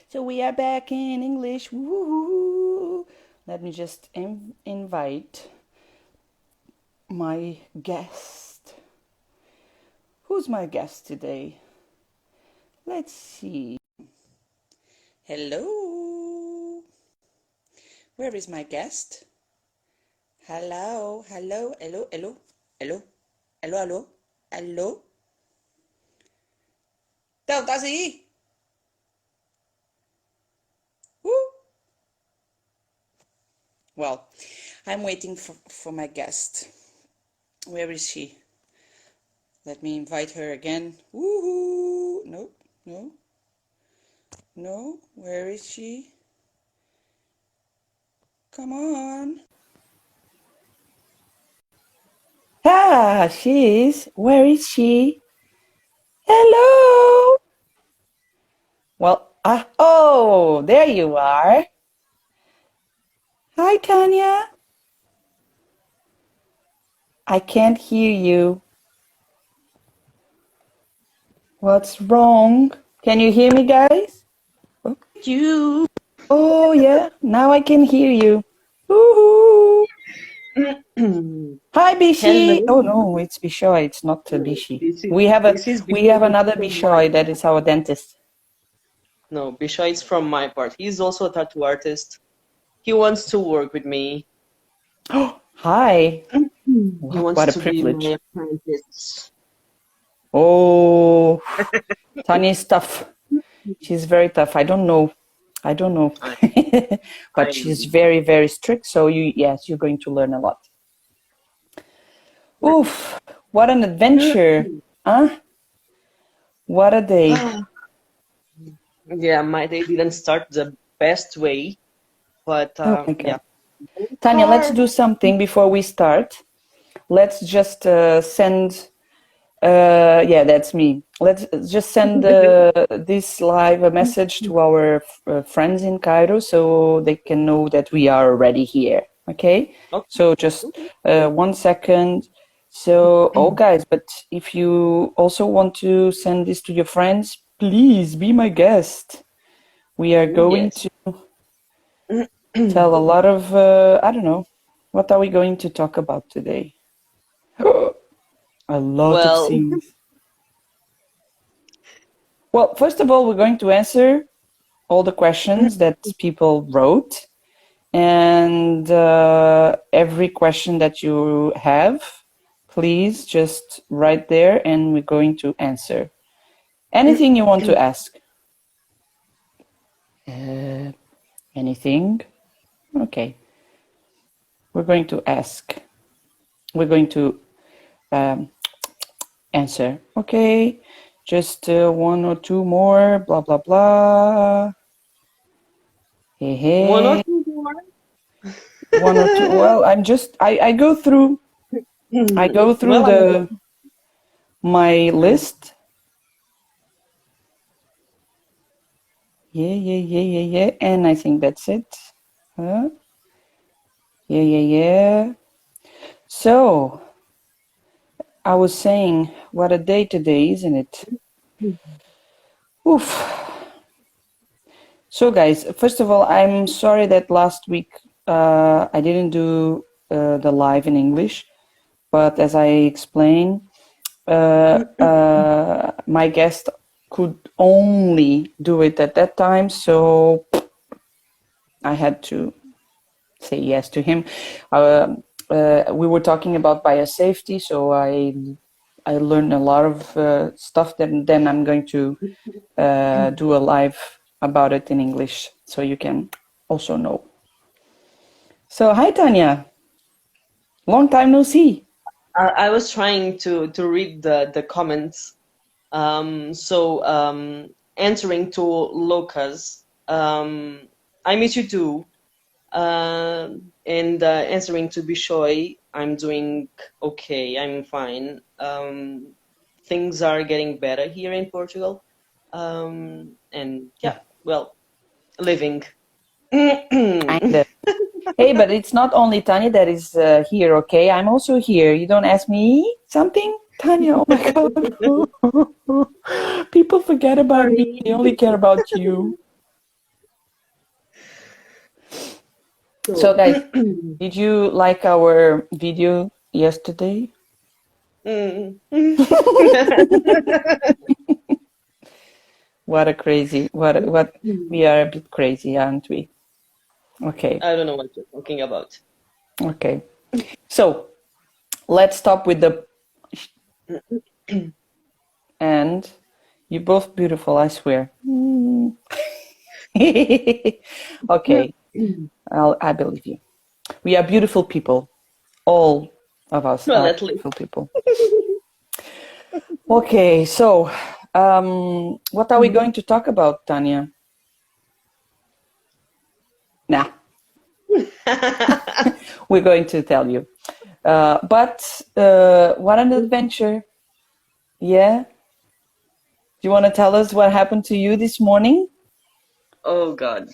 So we are back in English. Woo! Let me just invite my guest. Who's my guest today? Let's see. Hello. Where is my guest? Hello, hello, hello, hello, hello, hello, hello, hello. Então, estás aí? Well, I'm waiting for my guest. Where is she? Let me invite her again. Woohoo! No, no, no. Where is she? Come on. Ah, she is. Where is she? Hello. Well, oh, there you are. Hi, Tanya. I can't hear you. What's wrong? Can you hear me, guys? You. Oh, yeah. Now I can hear you. Woohoo! Hi, Bishi. Hello. Oh no, it's Bishoy. It's not Bishi. This is We have this is another from my Bishoy that is our dentist. no, Bisha is from my part. He's also a tattoo artist. He wants to work with me. Oh, hi. He wants What a to be privilege. my apprentice. Oh, Tanya is tough. She's very tough. I don't know. But she's very, very strict. So yes, you're going to learn a lot. Oof, what an adventure. Huh? What a day. Yeah, my day didn't start the best way, but Oh my God. yeah. Tanya, let's do something before we start. Let's just send yeah, that's me. Let's just send this live a message to our friends in Cairo so they can know that we are already here. Okay? So just 1 second. So, oh guys, but if you also want to send this to your friends, please be my guest. We are going to tell a lot of, I don't know, what are we going to talk about today? A lot of things. Well, first of all, we're going to answer all the questions that people wrote. And every question that you have, please just write there and we're going to answer. Anything you want to ask? Anything? Okay. We're going to ask. We're going to answer. Okay. Just one or two more. Blah, blah, blah. Hey, hey. One or two more? One or two. Well, I go through my list. Yeah. And I think that's it. Huh? Yeah. So, I was saying, what a day today, isn't it? Oof. So, guys, first of all, I'm sorry that last week I didn't do the live in English, but as I explained, my guest could only do it at that time, so I had to say yes to him. We were talking about biosafety, so I learned a lot of stuff that then I'm going to do a live about it in English, so you can also know. So hi Tanya, long time no see. I was trying to read the comments. Answering to Lucas, I miss you too. And answering to Bishoy, I'm doing okay. I'm fine. Things are getting better here in Portugal. And yeah, well, living. Kind of. Hey, but it's not only Tanya that is here, okay? I'm also here. You don't ask me something? Tanya, oh my God. People forget about me. They only care about you. So guys, did you like our video yesterday? Mm. What we are a bit crazy, aren't we? Okay, I don't know what you're talking about. okay. So let's stop with the and you're both beautiful, I swear. Okay, I believe you. We are beautiful people. All of us Well, are at least. beautiful people. Okay, so what are we going to talk about, Tanya? Nah, we're going to tell you. But what an adventure. Yeah? Do you want to tell us what happened to you this morning? Oh God.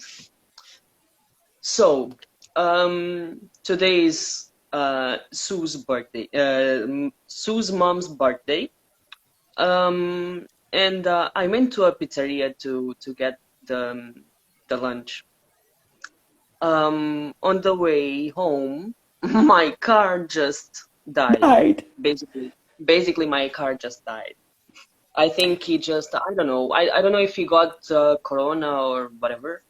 So, today is Sue's birthday. Sue's mom's birthday. And I went to a pizzeria to get the lunch. On the way home, my car just died. Died. Basically, my car just died. I think he just, I don't know. I don't know if he got corona or whatever.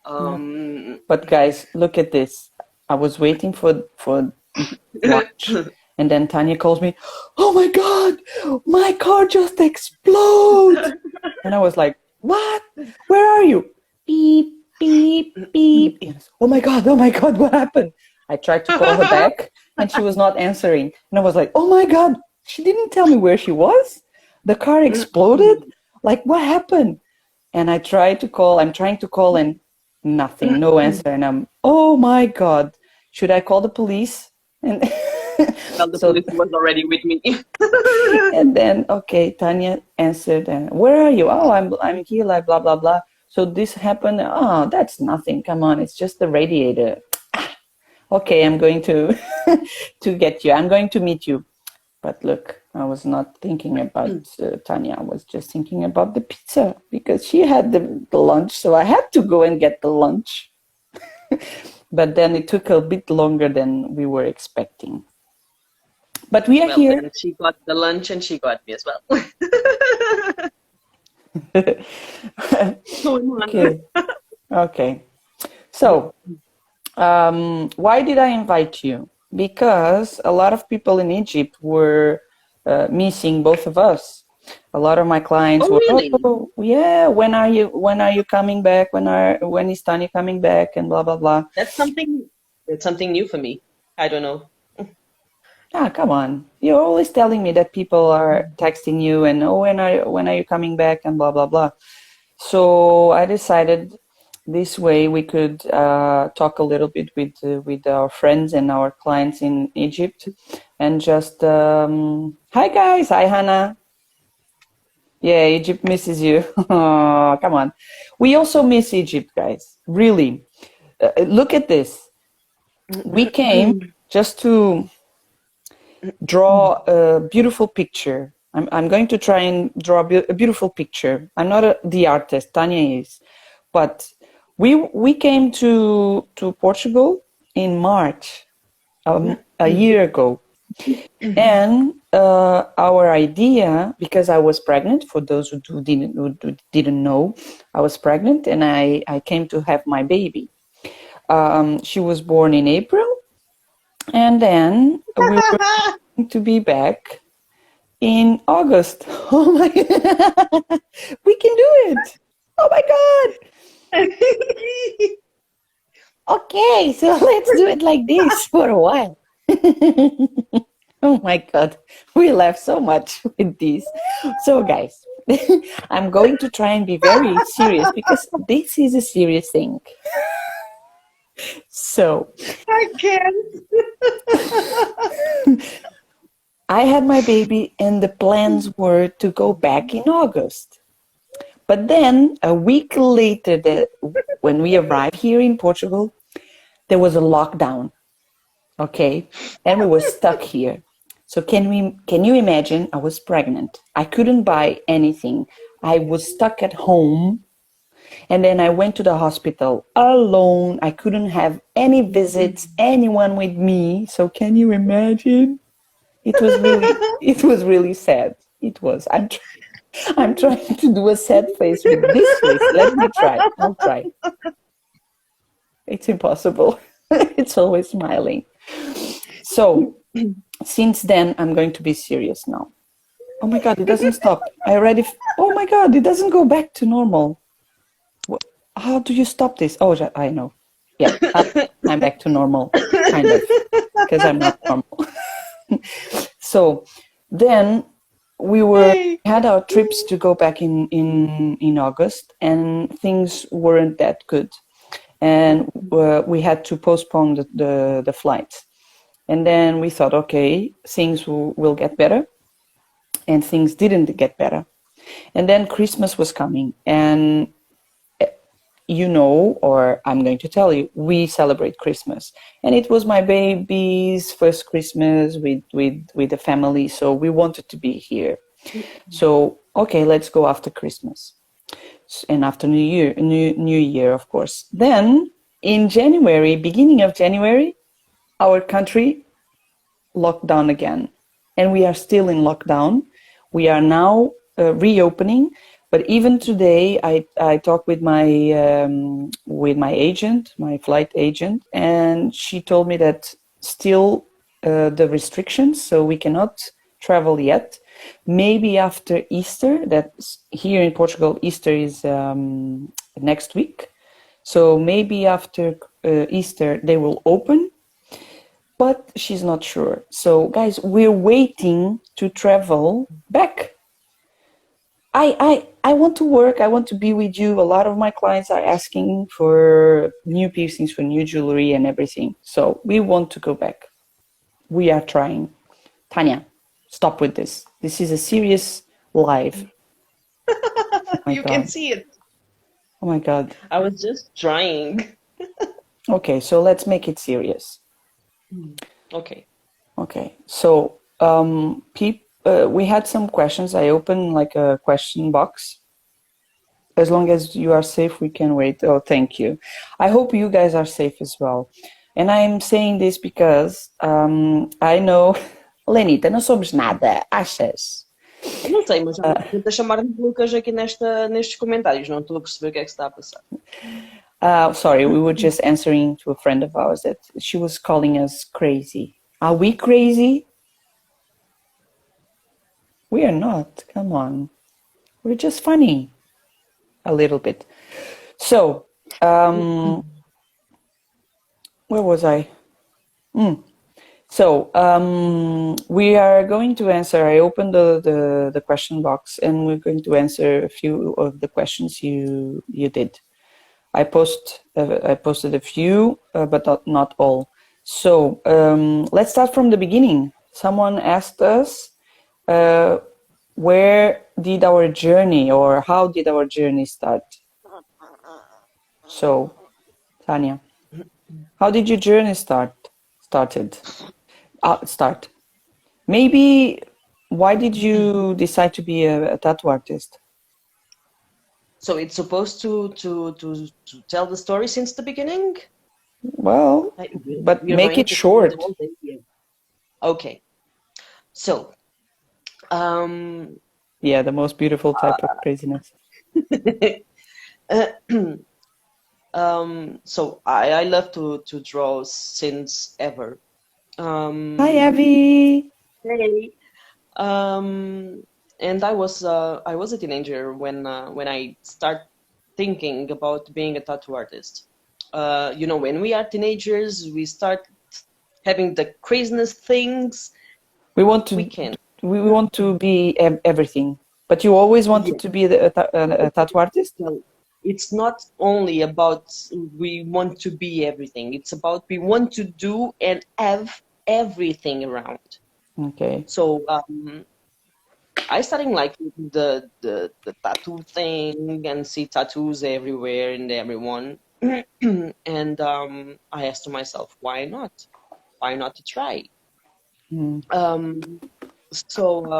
But guys, look at this. I was waiting for lunch, and then Tanya calls me, "Oh my God, my car just exploded!" And I was like, "What? Where are you?" Beep, beep, beep. Yes. Oh my God, what happened? I tried to call her back, and she was not answering. And I was like, "Oh my God, she didn't tell me where she was. The car exploded. Like, what happened?" And I'm trying to call, and nothing, no answer. And I'm, oh my God, should I call the police? And Well, the so, police was already with me. and then, okay, Tanya answered, and where are you? Oh, I'm here, like blah, blah, blah. So this happened. Oh, that's nothing. Come on, it's just the radiator. Okay, I'm going to to get you. I'm going to meet you. But look, I was not thinking about Tanya. I was just thinking about the pizza because she had the lunch. So I had to go and get the lunch. But then it took a bit longer than we were expecting. But we are Well, here. then she got the lunch and she got me as well. Okay. Okay. So, why did I invite you? Because a lot of people in Egypt were missing both of us. A lot of my clients Oh, were, really? oh yeah, when are you coming back? When is Tanya coming back? And blah blah blah. That's something new for me. I don't know. Ah, come on! You're always telling me that people are texting you and oh, when are you coming back? And blah blah blah. So I decided this way we could talk a little bit with our friends and our clients in Egypt, and just hi guys, hi Hannah. Yeah, Egypt misses you. Oh, come on. We also miss Egypt, guys. Really. Look at this. We came just to draw a beautiful picture. I'm going to try and draw a beautiful picture. I'm not the artist, Tanya is. But we came to Portugal in March, a year ago. And our idea, because I was pregnant, for those who didn't know, I was pregnant and I came to have my baby. She was born in April, and then we were going to be back in August. Oh my, we can do it. Oh my God. Okay, so let's do it like this for a while. Oh my God, we laugh so much with this. So, guys, I'm going to try and be very serious because this is a serious thing. So, I can't. I had my baby, and the plans were to go back in August. But then, a week later, when we arrived here in Portugal, there was a lockdown. Okay, and we were stuck here. So can you imagine? I was pregnant. I couldn't buy anything. I was stuck at home. And then I went to the hospital alone. I couldn't have any visits, anyone with me. So can you imagine? It was really sad. It was. I'm trying to do a sad face with this face. Let me try. I'll try. It's impossible. It's always smiling. So since then, I'm going to be serious now. Oh my God, it doesn't stop. Oh my God, it doesn't go back to normal. How do you stop this? Oh, I know. Yeah, I'm back to normal, kind of, because I'm not normal. So then we had our trips to go back in August, and things weren't that good. And we had to postpone the flight. And then we thought, okay, things will get better. And things didn't get better. And then Christmas was coming, and you know, or I'm going to tell you, we celebrate Christmas, and it was my baby's first Christmas with the family, so we wanted to be here. So okay, let's go after Christmas and after New Year, of course. Then in January, beginning of January, our country locked down again, and we are still in lockdown. We are now reopening, but even today, I talked with my agent, my flight agent, and she told me that still the restrictions, so we cannot travel yet. Maybe after Easter, that's here in Portugal, Easter is next week. So maybe after Easter, they will open, but she's not sure. So guys, we're waiting to travel back. I want to work. I want to be with you. A lot of my clients are asking for new piercings, for new jewelry and everything. So we want to go back. We are trying. Tanya, stop with this. This is a serious live. Oh my You God. can see it. Oh my God. I was just trying. Okay, so let's make it serious. Okay. Okay, so we had some questions. I opened like a question box. As long as you are safe, we can wait. Oh, thank you. I hope you guys are safe as well. And I'm saying this because I know... Lenita, não somos nada, achas? Eu não sei, mas há muita gente a chamar-me de Lucas aqui nestes comentários. Não estou a perceber o que é que se está a passar. Sorry, we were just answering to a friend of ours that she was calling us crazy. Are we crazy? We are not. Come on. We're just funny. A little bit. So, where was I? So, we are going to answer. I opened the question box, and we're going to answer a few of the questions you did. I posted a few, but not all. So let's start from the beginning. Someone asked us, where did our journey, or how did our journey start? So, Tanya, how did your journey start? Maybe, why did you decide to be a tattoo artist? So it's supposed to tell the story since the beginning? Well, but make it short. Okay. So, yeah, the most beautiful type of craziness. So I love to draw since ever. Hi, Abby. Hey. And I was a teenager when I start thinking about being a tattoo artist. You know, when we are teenagers, we start having the craziness things. We want to be everything. But you always wanted to be a tattoo artist? Well, it's not only about we want to be everything. It's about we want to do and have everything around. Okay. So I started like the tattoo thing and see tattoos everywhere and everyone. And I asked myself, why not? Why not to try? So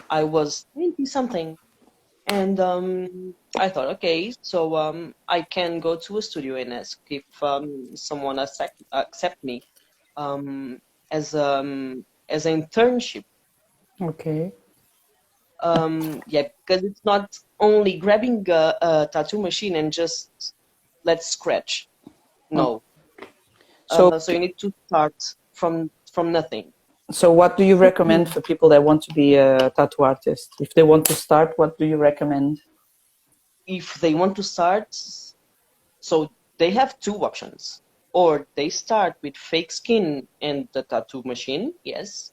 I was 20 something, And I thought, okay, so I can go to a studio and ask if someone accept me um, as an internship. Okay. Yeah, because it's not only grabbing a tattoo machine and just let's scratch. Oh. No. So, So you need to start from nothing. so what do you recommend for people that want to be a tattoo artist? If they want to start, what do you recommend? If they want to start, so they have two options. Or they start with fake skin and the tattoo machine, yes.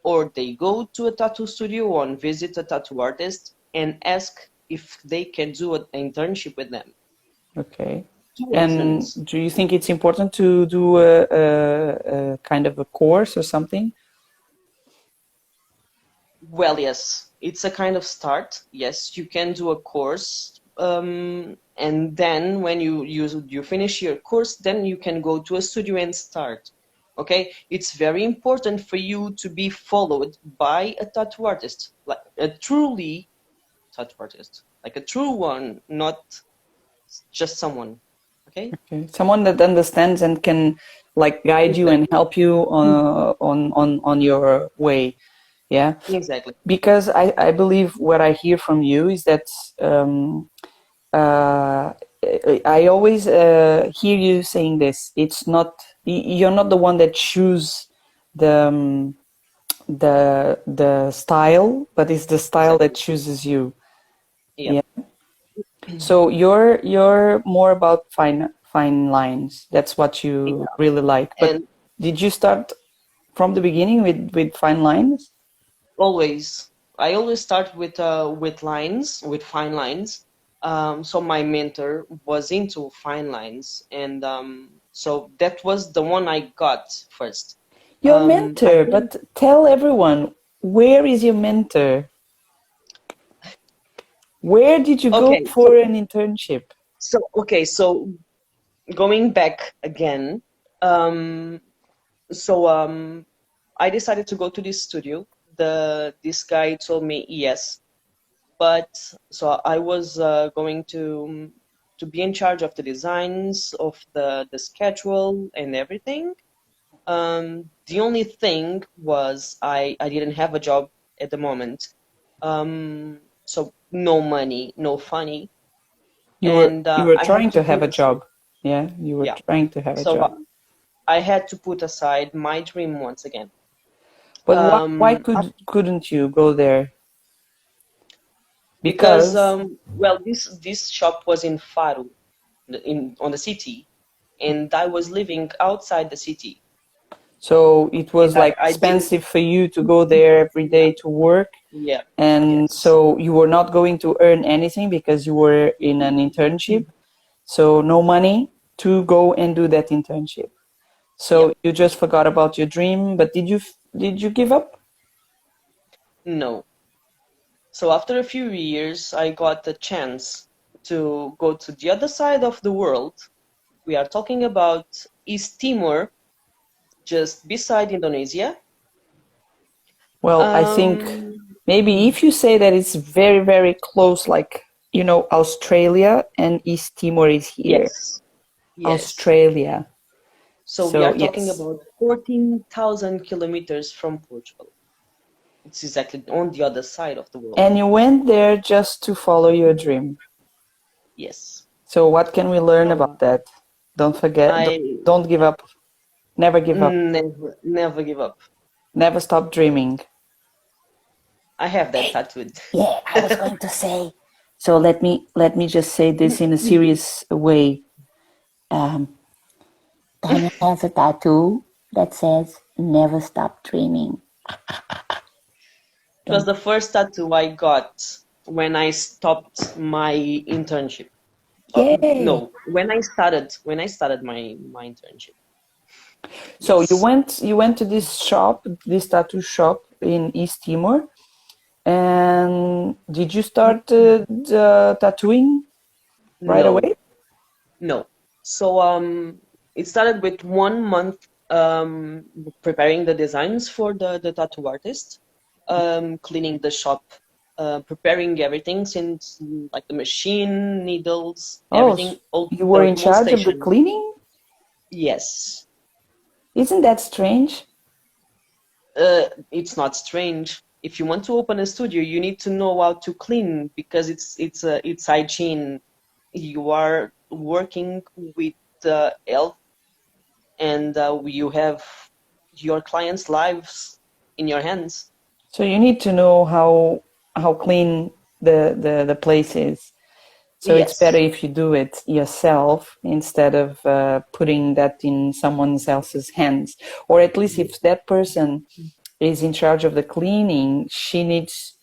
Or they go to a tattoo studio and visit a tattoo artist and ask if they can do an internship with them. Okay. Two And options. do you think it's important to do a kind of a course or something? Well, yes, it's a kind of start. Yes, you can do a course, and then when you finish your course, then you can go to a studio and start. Okay, it's very important for you to be followed by a tattoo artist, like a truly tattoo artist, like a true one, not just someone. Okay. Okay. Someone that understands and can like guide you and Exactly. help you on your way. Yeah. Exactly. Because I believe what I hear from you is that um, uh, I always hear you saying this. It's not you're not the one that choose the the style, but it's the style that Exactly. chooses you. Yep. Yeah. So you're more about fine lines. That's what you Yeah. really like. But And did you start from the beginning with fine lines? always, I always start with lines, with fine lines. So my mentor was into fine lines, and so that was the one I got first. Your I mentor, think but tell everyone, where is your mentor? Where did you go okay. for an internship? So going back again. Um, so I decided to go to this studio. This guy told me yes, but so I was going to be in charge of the designs of the schedule and everything. The only thing was I didn't have a job at the moment, so no money, no funny, and You were I had trying to to have put a aside. job. Yeah, you were Yeah, trying to have a so job. I had to put aside my dream once again. But why Um, couldn't you go there? because Because well, this shop was in Faro, in on the city, and I was living outside the city, so it and was like I didn't. expensive for you to go there every Yeah, day to work, yeah, and yes, so you were not going to earn anything because you were in an internship. So no money to go and do that internship. yeah. So you just forgot about your dream, but did you give up? No. So after a few years, I got the chance to go to the other side of the world. We are talking about East Timor, just beside Indonesia. Well, I think Um, maybe if you say that it's very, very close, like, Australia and East Timor is here. yes, yes. Australia. So we So, are talking yes. about 14,000 kilometers from Portugal. It's exactly on the other side of the world. And you went there just to follow your dream. Yes. So, what can we learn So about that? Don't forget, I don't give up. Never give up. never give up. Never stop dreaming. I have that Hey, tattooed. yeah, I was going to say. So let me just say this in a serious way. Um, Tanya has a tattoo that says "Never stop dreaming." It was Don't. the first tattoo I got when I stopped my internship. Yay! No, when I started my internship. So Yes. you went to this shop, this tattoo shop in East Timor, and did you start the tattooing right No, away? no. So it started with 1 month preparing the designs for the tattoo artist, cleaning the shop preparing everything since like the machine, needles, Oh, everything, all you were in the whole charge of the station. cleaning? Yes. Isn't that strange? It's not strange. If you want to open a studio, you need to know how to clean because it's hygiene. You are working with health, and you have your clients' lives in your hands. So you need to know how clean the place is. So it's better Yes. if you do it yourself instead of putting that in someone else's hands. Or at least if that person is in charge of the cleaning, she needs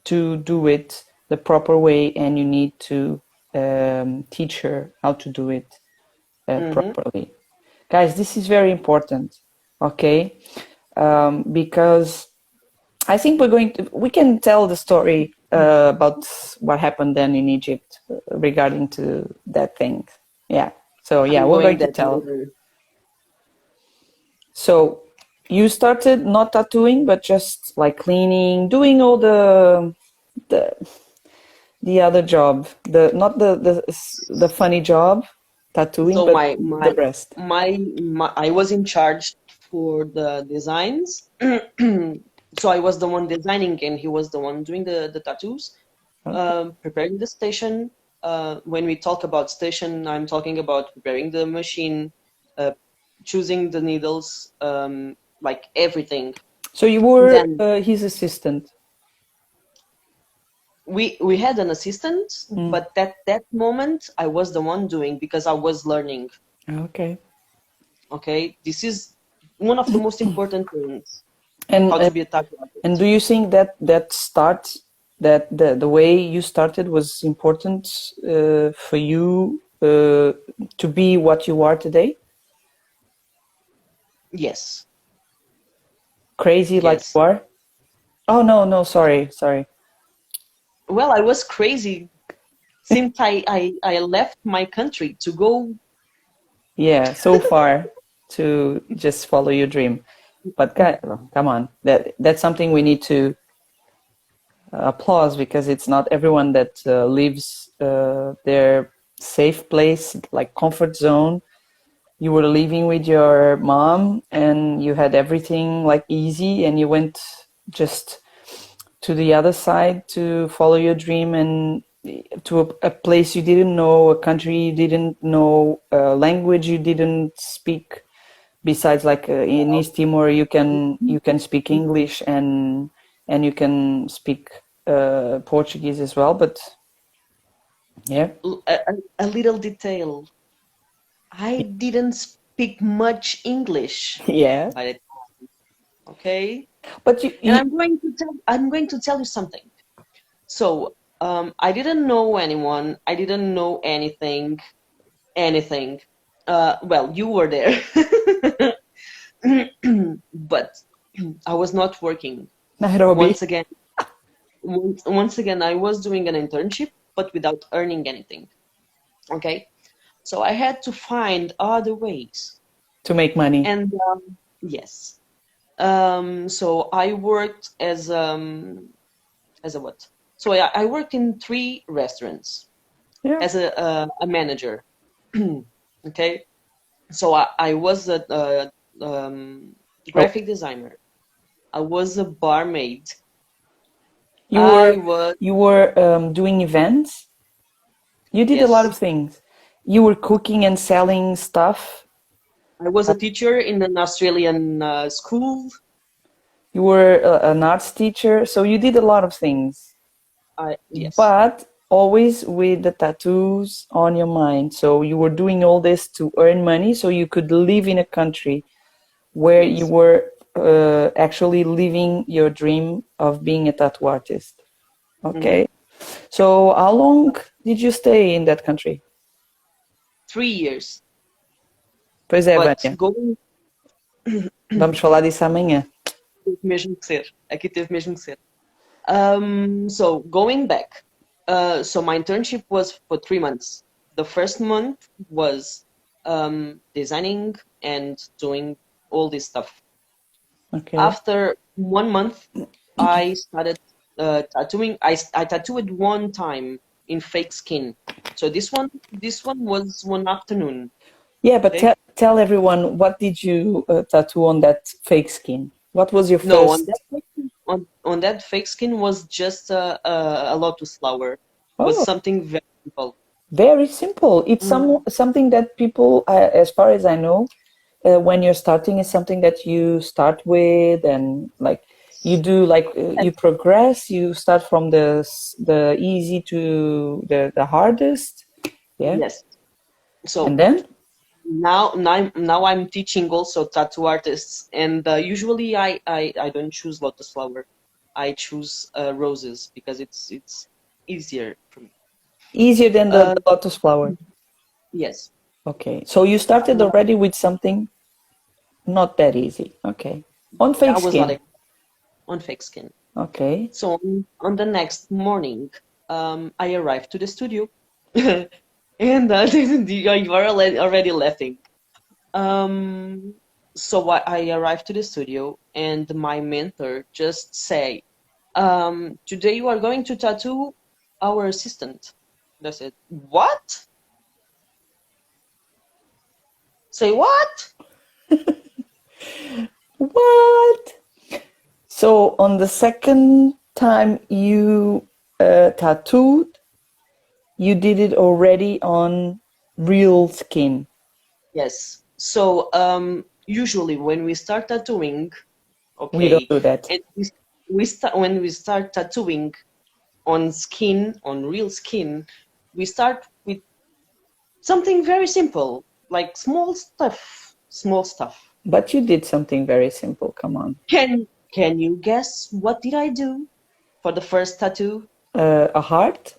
to do it the proper way, and you need to teach her how to do it properly. Guys, this is very important, okay? Because I think we can tell the story about what happened then in Egypt regarding to that thing. Yeah. So yeah, I'm we're going going to that tell. later. So you started not tattooing, but just like cleaning, doing all the the other job, the not the funny job, tattooing, So but the rest. I was in charge for the designs. So I was the one designing and he was the one doing the tattoos, Okay. preparing the station. When we talk about station, I'm talking about preparing the machine, uh, choosing the needles, like everything. So you were Then his assistant. we had an assistant, Mm. but that moment I was the one doing because I was learning. Okay. Okay, this is one of the most important things, And how to be a tattoo and artist. do you think that the way you started was important for you to be what you are today? Yes, Crazy like yes. you are? Oh no, no, sorry. Well, I was crazy since I left my country to go. Yeah, so far to just follow your dream. But come on, that's something we need to applause, because it's not everyone that leaves their safe place, like comfort zone. You were living with your mom and you had everything like easy, and you went just to the other side to follow your dream, and to a place you didn't know, a country you didn't know, a language you didn't speak. Besides, like in East Timor, you can speak English, and you can speak Portuguese as well. But yeah, A little detail. I didn't speak much English yeah. by the okay. But you, And you I'm going to tell you something. So I didn't know anyone. I didn't know anything. Well, you were there, but I was not working. Nairobi. Once again, once again, I was doing an internship, but without earning anything. Okay, so I had to find other ways, To make money. and yes, so I worked as a what? So I worked in 3 restaurants Yeah. as a manager. Okay, so I was a Oh, graphic designer. I was a barmaid. you I were was you were doing events. You did a lot of yes. things. You were cooking and selling stuff. I was a teacher in an Australian school. You were an arts teacher. So you did a lot of things, I yes, but always with the tattoos on your mind. So you were doing all this to earn money so you could live in a country where you yes. were actually living your dream of being a tattoo artist. Hmm. Okay. So how long did you stay in that country? 3 years. Pois é, But Vânia. going Vamos falar disso amanhã. teve mesmo que ser. Aqui teve mesmo que ser. So going back, so my internship was for 3 months. The first month was designing and doing all this stuff. Okay. After 1 month, I started. tattooing. I tattooed one time in fake skin. So this one was one afternoon. Yeah, but Okay. tell everyone, what did you tattoo on that fake skin? What was your No, on that first? on that fake skin was just a lotus flower. Was Oh, something very simple. very simple. It's Mm. something that people, as far as I know, when you're starting, is something that you start with, and like you do, like you progress. You start from the easy to the hardest. Yeah, Yes. and So then now I'm teaching also tattoo artists, and usually I don't choose lotus flower. I choose roses because it's easier for me. easier than the Uh, lotus flower. yes, Okay, so you started uh, already with something not that easy. Okay, on fake that was not skin. on fake skin. Okay. So on the next morning, I arrived to the studio, and you are already laughing. Um, so I arrived to the studio, and my mentor just say, "Today you are going to tattoo our assistant." And I said, "What? Say what?" What? So on the second time you tattooed, you did it already on real skin. Yes. So usually when we start tattooing, We don't okay, do that. and we start when we start tattooing on skin, on real skin, we start with something very simple, like small stuff. But you did something very simple. Come on. Can you guess what did I do for the first tattoo? A heart?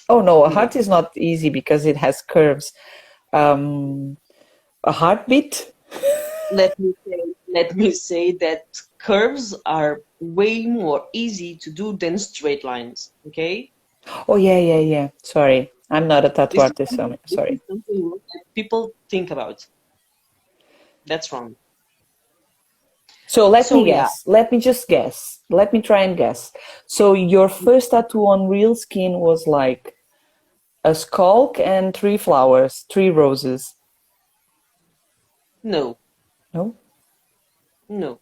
Oh no, a No. heart is not easy because it has curves. Um, a heartbeat? Let me say that curves are way more easy to do than straight lines. Okay? Oh yeah, yeah, yeah. Sorry, I'm not a tattoo This is artist. So this is sorry. something that people think about. That's wrong. So let me So yeah, guess. Let me just guess. Let me try and guess. So your first tattoo on real skin was like a skulk and three flowers, three roses. no, No? no.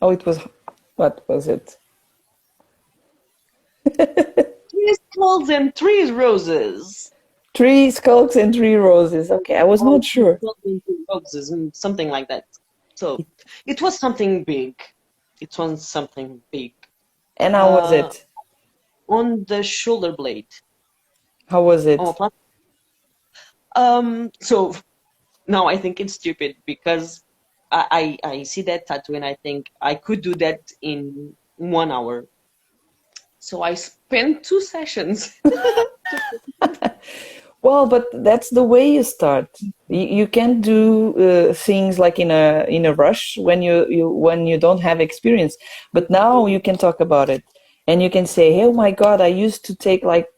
Oh, it was, what was it? Three skulls and three roses. Three skulks and three roses. Okay, I was Or not three sure. skulls and three roses, and something like that. So It, it was something big. It was something big. and how was Uh, it? on the shoulder blade. How was Oh, it? plus, so now I think it's stupid because I see that tattoo and I think I could do that in 1 hour. So I spent 2 sessions. Well, but that's the way you start. You can't do things like in a rush when you don't have experience. But now you can talk about it, and you can say, "Hey, oh my God, I used to take like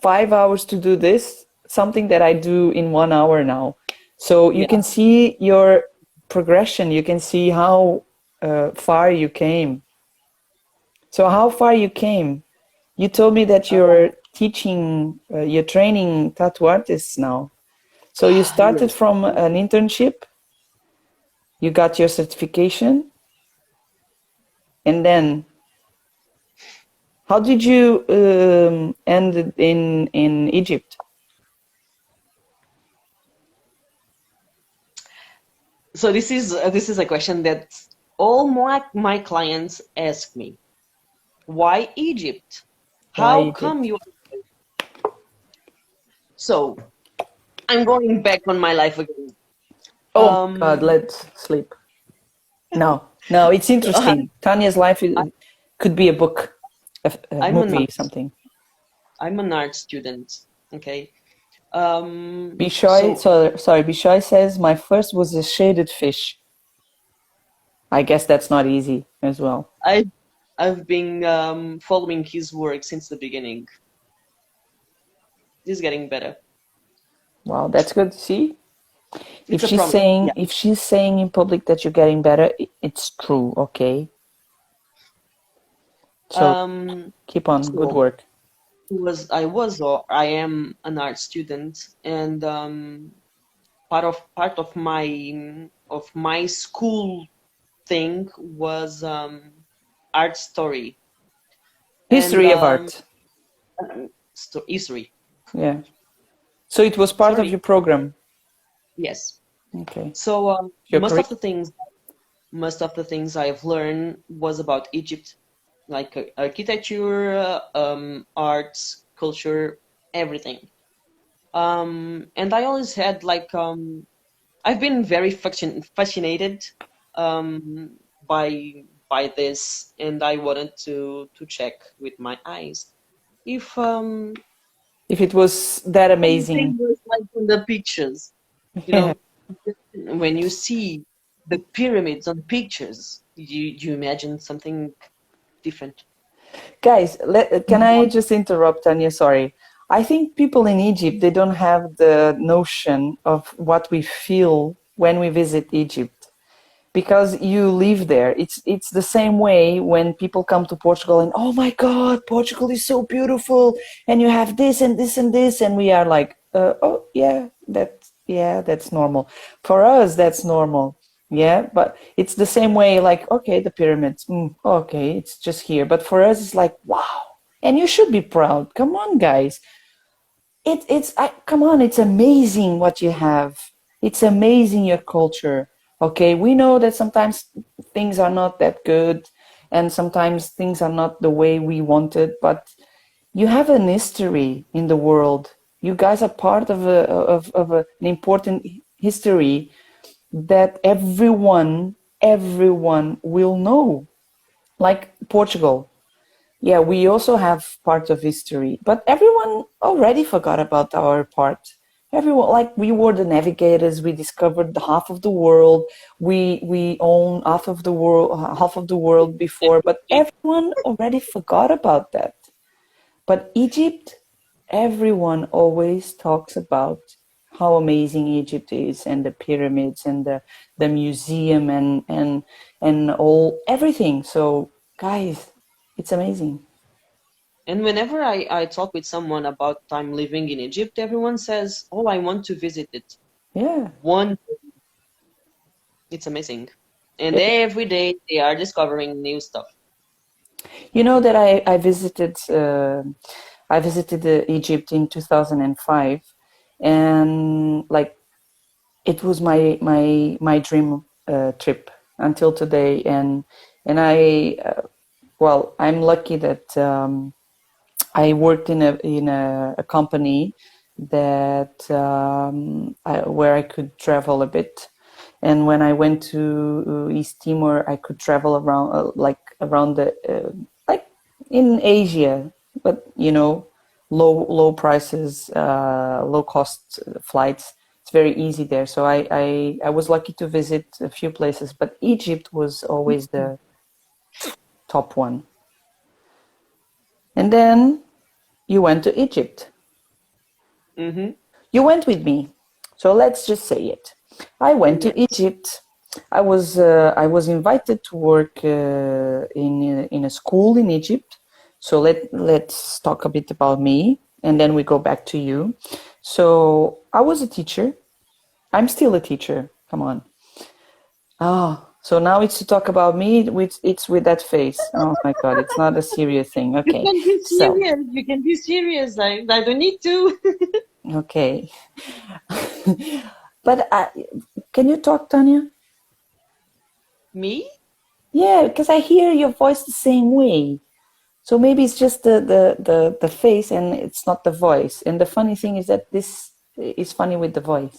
5 hours to do this, something that I do in 1 hour now." So you Yeah. can see your progression. You can see how far you came. So how far you came? You told me that Uh, you're teaching, you're training tattoo artists now. So you started yes. from an internship, you got your certification, and then how did you end in Egypt? So this is a question that all my clients ask me. Why Egypt? Why How come Egypt? you? So I'm going back on my life again. Oh my God, Um, let's sleep. No, no, it's I, interesting. Tanya's life could be a book, a I'm an movie, art. something. I'm an art student. Okay. Bishoy, So so sorry, Bishoy says my first was a shaded fish. I guess that's not easy as well. I I've been following his work since the beginning. He's getting better. Wow, that's good to see. It's a promise. Yeah. If she's saying in public that you're getting better, it's true, okay? So Um, keep on, good so work. or I am an art student, and part of my school thing was art story and History of art. history. Yeah. So it was part of Sorry, your program. yes. Okay. So Your curriculum. most of the things I've learned was about Egypt, like architecture, arts, culture, everything. And I always had I've been very fascinated by this, and I wanted to check with my eyes if If it was that amazing. everything was like in the pictures. You Yeah. know, when you see the pyramids on pictures, you imagine something different. Guys, can I just interrupt, Tanya? Sorry. I think people in Egypt, they don't have the notion of what we feel when we visit Egypt because you live there. It's the same way when people come to Portugal and oh my God, Portugal is so beautiful, and you have this and this and this, and we are like, oh yeah, that's normal. For us, that's normal. Yeah, but it's the same way. Like, okay, the pyramids. Okay, it's just here. But for us, it's like, wow, and you should be proud. Come on, guys. Come on, it's amazing what you have. It's amazing your culture. Okay, we know that sometimes things are not that good, and sometimes things are not the way we wanted. But you have an history in the world. You guys are part of an important history that everyone will know. Like Portugal, yeah, we also have part of history, but everyone already forgot about our part. Everyone, like we were the navigators, we discovered the half of the world, we own half of the world before, but everyone already forgot about that. But Egypt, everyone always talks about how amazing Egypt is, and the pyramids, and the museum, and all everything. So, guys, it's amazing. And whenever I talk with someone about time living in Egypt, everyone says, "Oh, I want to visit it." Yeah. One, it's amazing, and every day they are discovering new stuff. You know that I visited Egypt in 2005, and like it was my dream trip until today, and I'm lucky that I worked in a company that where I could travel a bit, and when I went to East Timor, I could travel around like around the like in Asia, but low prices, low cost flights. It's very easy there. So I was lucky to visit a few places, but Egypt was always the top one. And then you went to Egypt. Mm-hmm. You went with me. So let's just say it. I went to Yes. Egypt. I was invited to work in a school in Egypt. So let's talk a bit about me, and then we go back to you. So I was a teacher. I'm still a teacher. Come on. Oh, so now it's to talk about me. It's with that face. Oh my God, it's not a serious thing. You Okay, can be so serious. You can be serious. I don't need to. okay, but can you talk, Tanya? Me? Yeah, because I hear your voice the same way. So maybe it's just the face and it's not the voice. And the funny thing is that this is funny with the voice.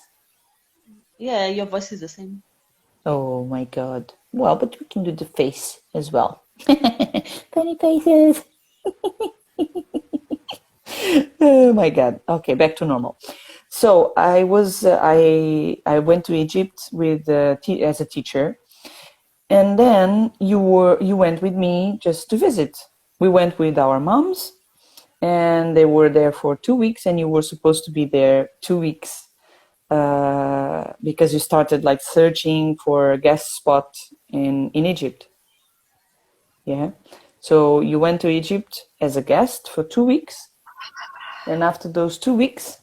Yeah, your voice is the same. Oh my God. Well, but we can do the face as well. Funny faces. Oh my God. Okay, back to normal. So I went to Egypt with as a teacher, and then you went with me just to visit. We went with our moms, and they were there for 2 weeks, and you were supposed to be there 2 weeks because you started like searching for a guest spot in Egypt. Yeah. So you went to Egypt as a guest for 2 weeks, and after those 2 weeks,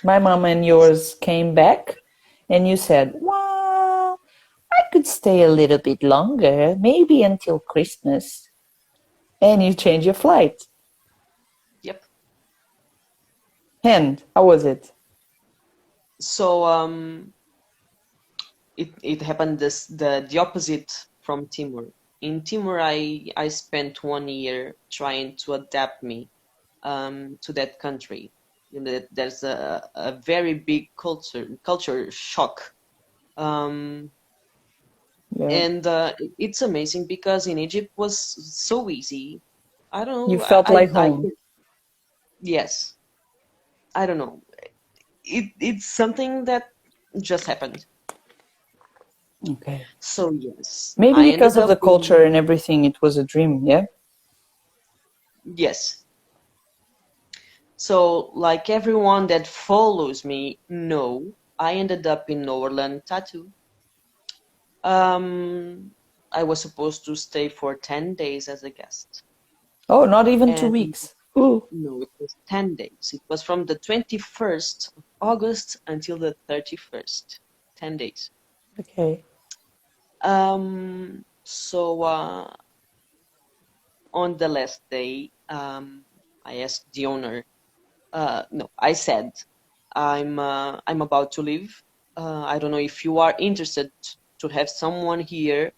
my mom and yours came back, and you said, "Well, I could stay a little bit longer, maybe until Christmas," and you changed your flight. Yep. And how was it? So it happened the opposite from Timor. In Timor, I spent 1 year trying to adapt me to that country. You know, there's a very big culture shock. Um, Yeah. and it's amazing because in Egypt was so easy. I don't You know. felt like home. Yes. I don't know. It's something that just happened. Okay. So yes, Maybe I because ended of the up culture being and everything, it was a dream, yeah? yes. So like everyone that follows me know, I ended up in Orland Tattoo. Um, I was supposed to stay for 10 days as a guest. Oh, not even two And weeks. Ooh. no, it was 10 days. It was from the 21st of August until the 31st. 10 days. Okay. So on the last day, I asked the owner, no, I said, I'm about to leave. I don't know if you are interested to have someone here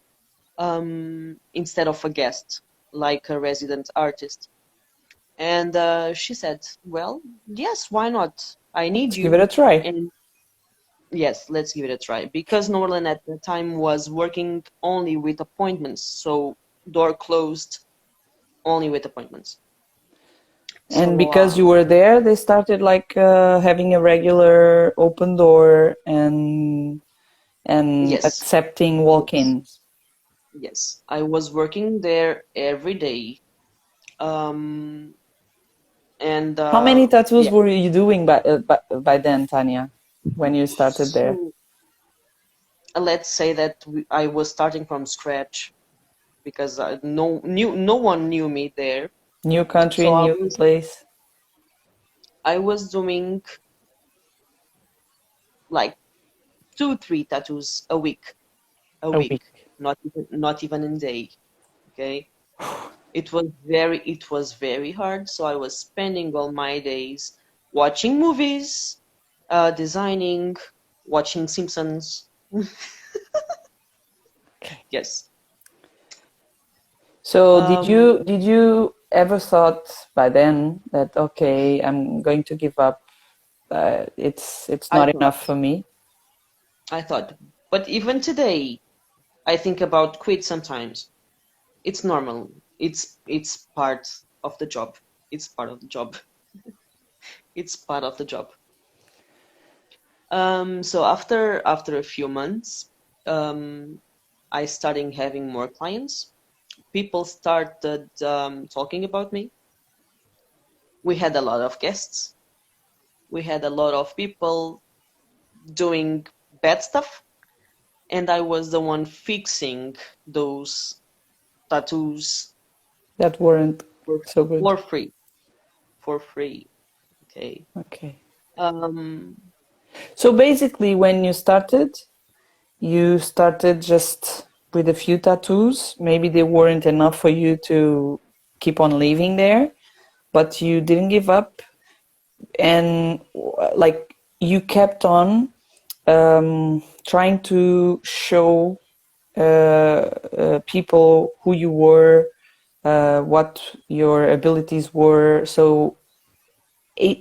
instead of a guest, like a resident artist. And she said, well, yes, why not? I need Let's give it you. a try. And yes, let's give it a try. Because Norland at the time was working only with appointments, so door closed only with appointments. And So because you were there, they started like having a regular open door and yes, accepting yes, walk-ins. yes. I was working there every day. Um, and How many tattoos yeah, were you doing by then, Tanya, when you started there? so let's say that I was starting from scratch because no one knew me there. New country, So new place, I was doing like 2 3 tattoos a a week, week. not even a day. Okay, it was very hard. So I was spending all my days watching movies, designing, watching Simpsons. Okay. Yes. So Um, did you ever thought by then that okay, I'm going to give up? It's I not thought, enough for me. I thought, but even today, I think about quit sometimes. It's normal. It's part of the job. It's part of the job. It's part of the job. So after a few months, um, I started having more clients. People started talking about me. We had a lot of guests. We had a lot of people doing bad stuff, and I was the one fixing those tattoos That weren't for, so good. for free. For free. Okay. Okay. Um, So basically, when you started just with a few tattoos. Maybe they weren't enough for you to keep on living there, but you didn't give up, and like you kept on trying to show people who you were, what your abilities were. So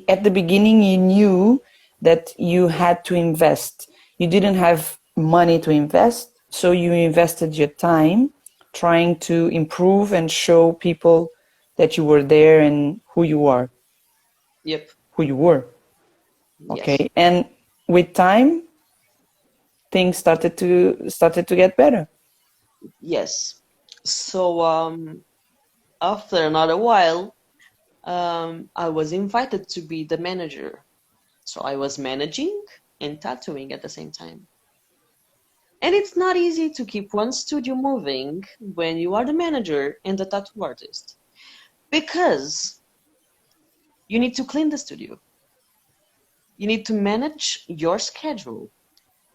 at the beginning you knew that you had to invest. You didn't have money to invest, so you invested your time trying to improve and show people that you were there and yep. who you were. Yes. Okay. And with time things started to get better. Yes. So after another while, I was invited to be the manager. So I was managing and tattooing at the same time. And it's not easy to keep one studio moving when you are the manager and the tattoo artist. Because you need to clean the studio. You need to manage your schedule.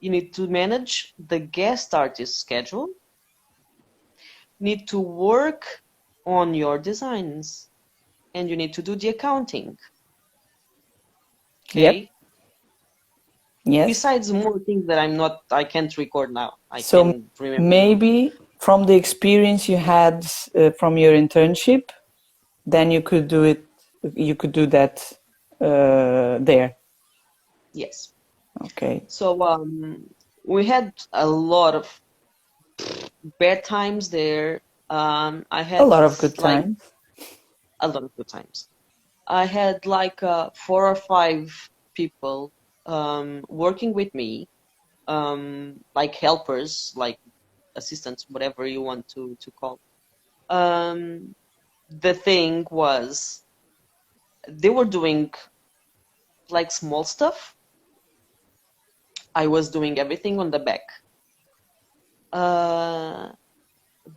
You need to manage the guest artist schedule. You need to work on your designs. And you need to do the accounting. Yep. Okay? Yes. Besides more things that I can't record now. I So can remember. maybe from the experience you had from your internship, then you could do it. You could do that there. Yes. Okay. So we had a lot of bad times there. I A had lot of good like times. a lot of good times. I had like 4 or 5 people working with me, like helpers, like assistants, whatever you want to call. The thing was, they were doing like small stuff. I was doing everything on the back.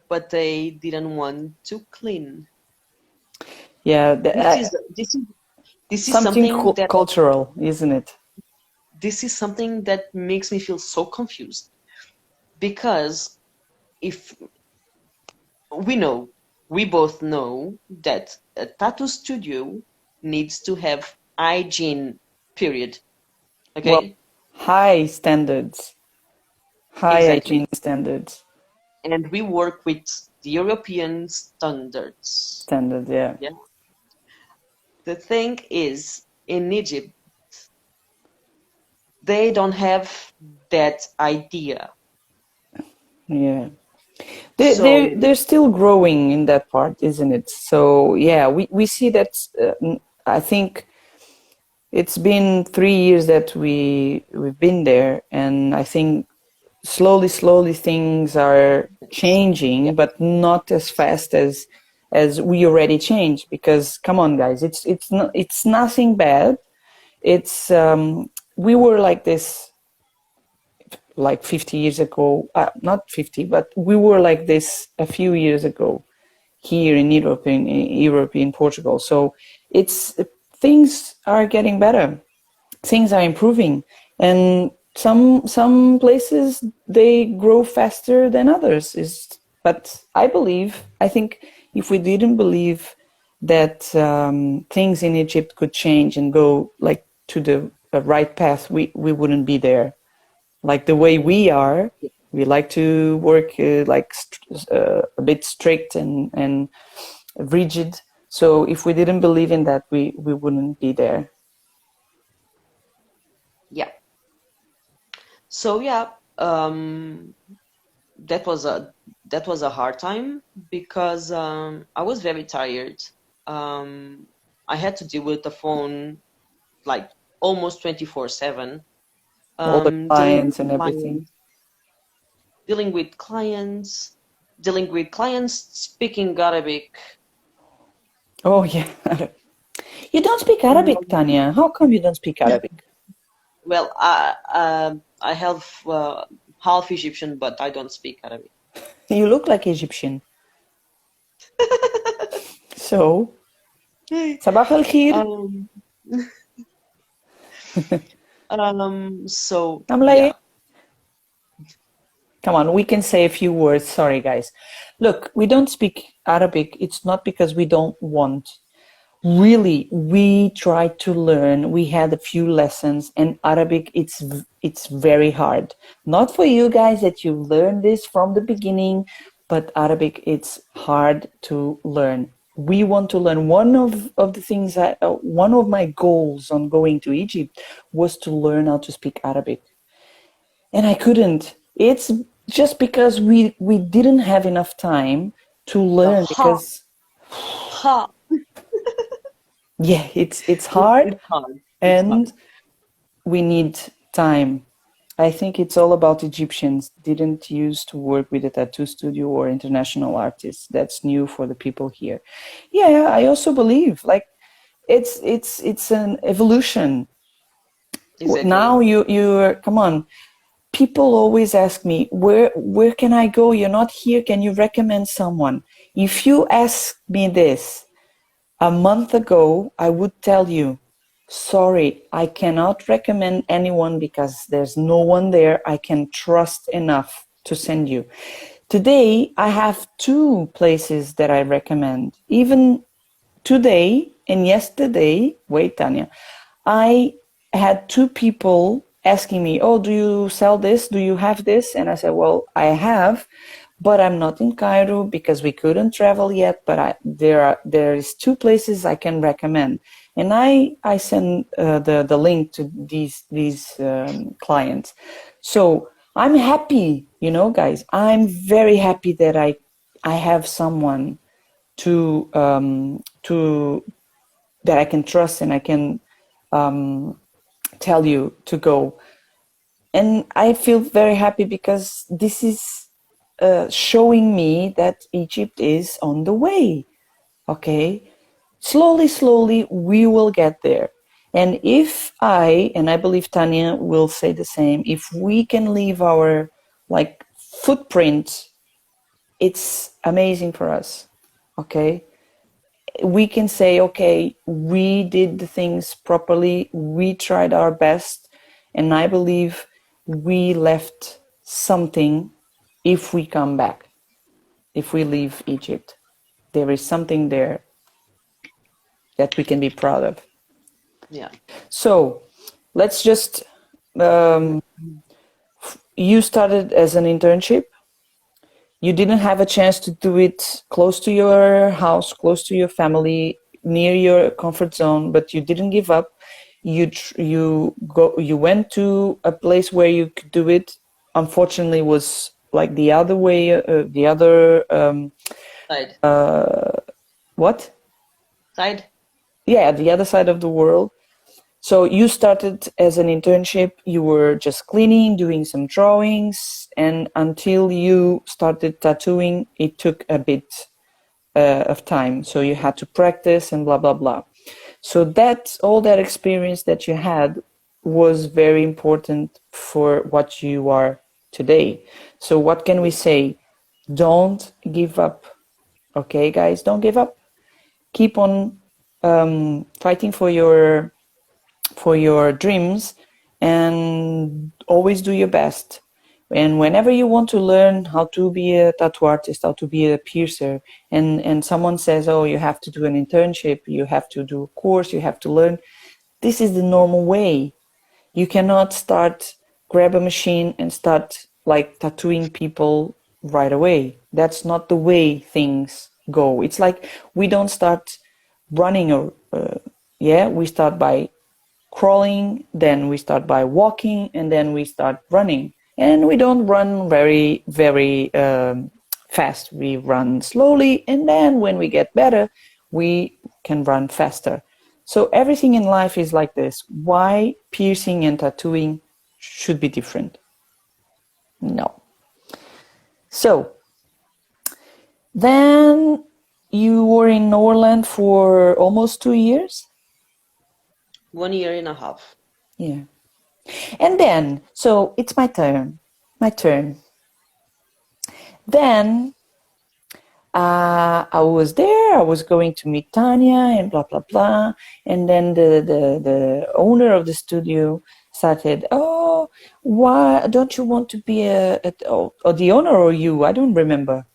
But they didn't want to clean. Yeah. This is Something something that cultural, isn't it? this is something that makes me feel so confused, because if we both know that a tattoo studio needs to have hygiene, period. Well, Okay? high standards, high hygiene Exactly. standards. And we work with the European standards. Standards, yeah. Yeah. The thing is, in Egypt, they don't have that idea. Yeah. So They're still growing in that part, isn't it? So yeah, we see that. I think it's been 3 years that we've been there, and I think slowly things are yeah, changing, but not as fast as we already changed. Because come on, guys, it's nothing bad. It's we were like this like 50 years ago, not 50, but we were like this a few years ago here in Europe, in Portugal. So it's things are getting better, things are improving, and some places they grow faster than others. But I think if we didn't believe that things in Egypt could change and go like to the right path, we wouldn't be there like the way we are. We like to work a bit strict and rigid. So if we didn't believe in that, we wouldn't be there. yeah. So yeah, that was a hard time, because I was very tired. I had to deal with the phone like almost 24/7. All the Dealing with clients and everything. clients, dealing with clients, dealing with clients speaking Arabic. Oh yeah. You don't speak Arabic, Um, Tanya. How come you don't speak Arabic? well, I have half Egyptian, but I don't speak Arabic. You look like Egyptian. So, sabah al khair. Um, so I'm like, yeah, come on, we can say a few words. Sorry, guys. Look, we don't speak Arabic. It's not because we don't want. Really, we tried to learn. We had a few lessons, and Arabic, it's very hard. Not for you guys that you learn this from the beginning, but Arabic, it's hard to learn. We want to learn. One of the things one of my goals on going to Egypt was to learn how to speak Arabic, and I couldn't. It's just because we didn't have enough time to the learn. ha Because ha. yeah, it's hard, It's hard. It's hard. and we need time. I think it's all about Egyptians didn't used to work with a tattoo studio or international artists. That's new for the people here. Yeah, I also believe like it's an evolution. Exactly. Now you're come on. people always ask me, where can I go? You're not here. Can you recommend someone? If you ask me this a month ago, I would tell you, sorry, I cannot recommend anyone because there's no one there I can trust enough to send you. Today, I have 2 places that I recommend. Even today and yesterday, wait, Tanya, I had 2 people asking me, oh, do you sell this? Do you have this? And I said, well, I have, but I'm not in Cairo because we couldn't travel yet. But there is 2 places I can recommend, and I send the link to these clients. So I'm happy, guys. I'm very happy that I have someone to that I can trust and I can tell you to go. And I feel very happy because this is showing me that Egypt is on the way. Okay, slowly we will get there. And if and I believe Tanya will say the same, if we can leave our footprint, it's amazing for us. Okay, we can say, okay, we did the things properly, we tried our best, and I believe we left something. If we come back, if we leave Egypt, there is something there that we can be proud of. Yeah. So let's just, you started as an internship. You didn't have a chance to do it close to your house, close to your family, near your comfort zone, but you didn't give up. You went to a place where you could do it. Unfortunately, it was like the other way, the other Side. What? Side. Yeah, the other side of the world. So you started as an internship, you were just cleaning, doing some drawings, and until you started tattooing, it took a bit of time. So you had to practice and blah, blah, blah. So all that experience that you had was very important for what you are today. So what can we say? Don't give up. Okay, guys, don't give up. Keep on fighting for your dreams and always do your best. And whenever you want to learn how to be a tattoo artist, how to be a piercer, and someone says, oh, you have to do an internship, you have to do a course, you have to learn, this is the normal way. You cannot grab a machine and start tattooing people right away. That's not the way things go. It's like we don't start running we start by crawling, then we start by walking, and then we start running. And we don't run very, very fast. We run slowly, and then when we get better, we can run faster. So everything in life is like this. Why piercing and tattooing should be different? No. So then you were in Orland for almost 2 years? 1 year and a half. Yeah. And then, so it's my turn. Then I was there, I was going to meet Tanya and blah, blah, blah. And then the owner of the studio started, oh, why don't you want to be or the owner or you? I don't remember.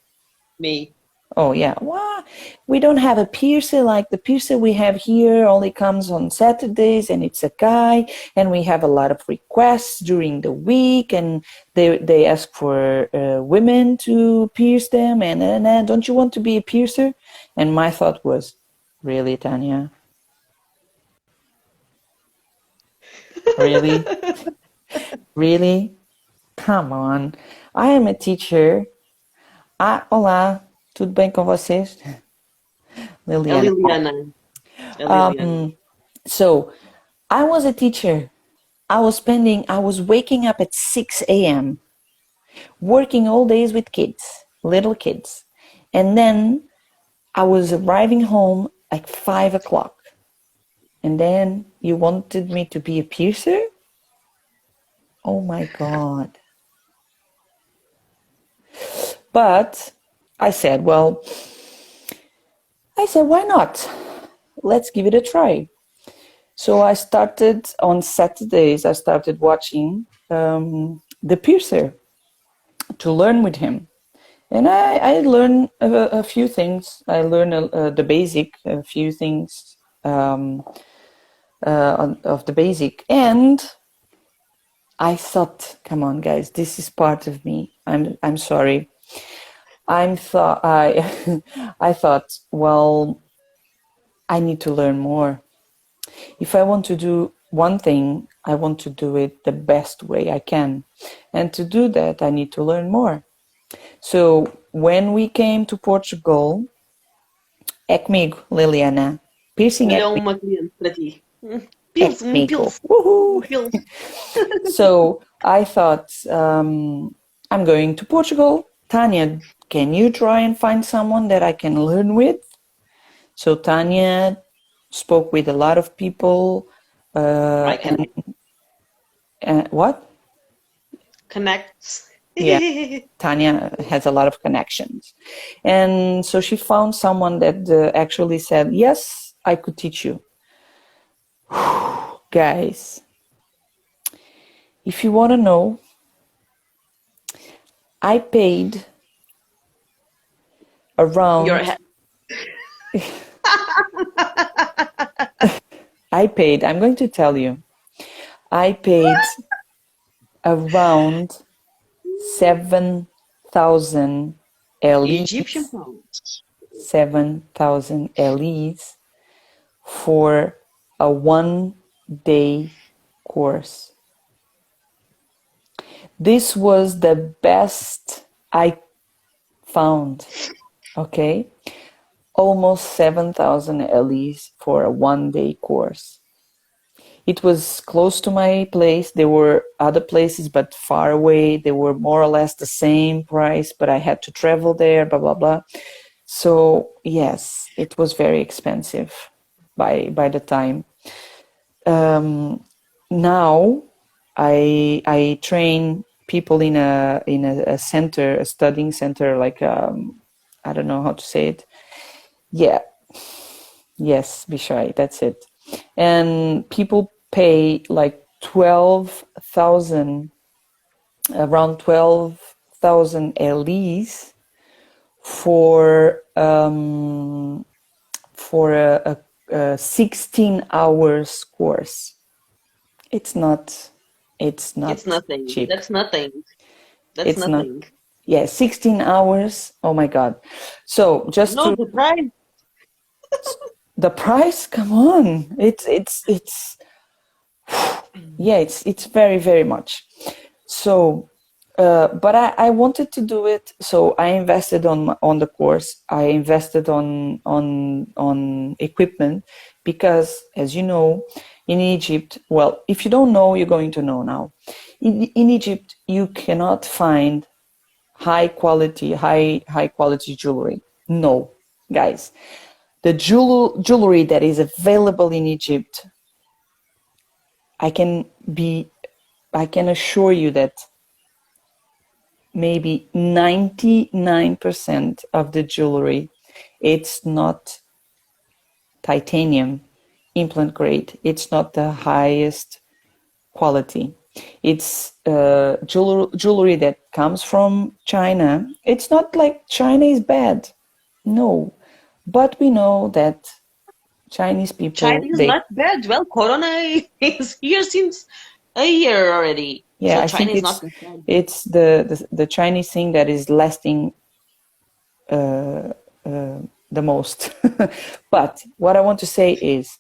Me. Oh, yeah. Well, we don't have a piercer like the piercer we have here only comes on Saturdays and it's a guy, and we have a lot of requests during the week, and they ask for women to pierce them, and don't you want to be a piercer? And my thought was, really, Tanya? Really? Really? Come on. I am a teacher. Olá. Tudo bem com vocês? Liliana. So I was a teacher. I was waking up at 6 a.m., working all days with kids, little kids. And then I was arriving home at 5 o'clock. And then you wanted me to be a piercer? Oh my God. But I said, why not? Let's give it a try. So I started on Saturdays, I started watching The Piercer to learn with him. And I learned a few things. I learned the basic, a few things of the basic. And I thought, come on, guys, this is part of me. I'm sorry. I thought, well, I need to learn more. If I want to do one thing, I want to do it the best way I can. And to do that, I need to learn more. So when we came to Portugal, é comigo, Liliana. Piercing Olha é comigo. uma cliente para ti. É Pills, comigo. pills, Woohoo! pills. So I thought, I'm going to Portugal. Tânia, can you try and find someone that I can learn with? So Tânia spoke with a lot of people. I can What? connect. Yeah, Tânia has a lot of connections. And so she found someone that actually said, yes, I could teach you. Guys, if you want to know, I paid around... Your head. I'm going to tell you, I paid around 7,000 Egyptian LEs, pounds. 7,000 LEs for a 1-day course. This was the best I found, okay? Almost 7,000 LEs for a 1-day course. It was close to my place. There were other places, but far away. They were more or less the same price, but I had to travel there, blah, blah, blah. So yes, it was very expensive by the time. Now I train people in a center, a studying center, like I don't know how to say it. Yeah, yes, Bishai, that's it. And people pay like 12,000, around 12,000 LEs for a 16 hours course. It's not nothing. cheap. That's nothing. That's It's nothing. not. Yeah, 16 hours. Oh my God. So just No, the price. the price, come on. It's yeah, it's very, very much. So but I wanted to do it, so I invested on the course. I invested on equipment because, as you know, in Egypt, well, if you don't know, you're going to know now. In Egypt, you cannot find high quality jewelry. No, guys, the jewelry that is available in Egypt, I can assure you that maybe 99% of the jewelry, it's not titanium implant grade. It's not the highest quality. It's jewelry that comes from China. It's not like China is bad. No. But we know that Chinese people, China is not bad. Well, Corona is here since a year already. Yeah, so I China think is not bad. it's the Chinese thing that is lasting the most. But what I want to say is,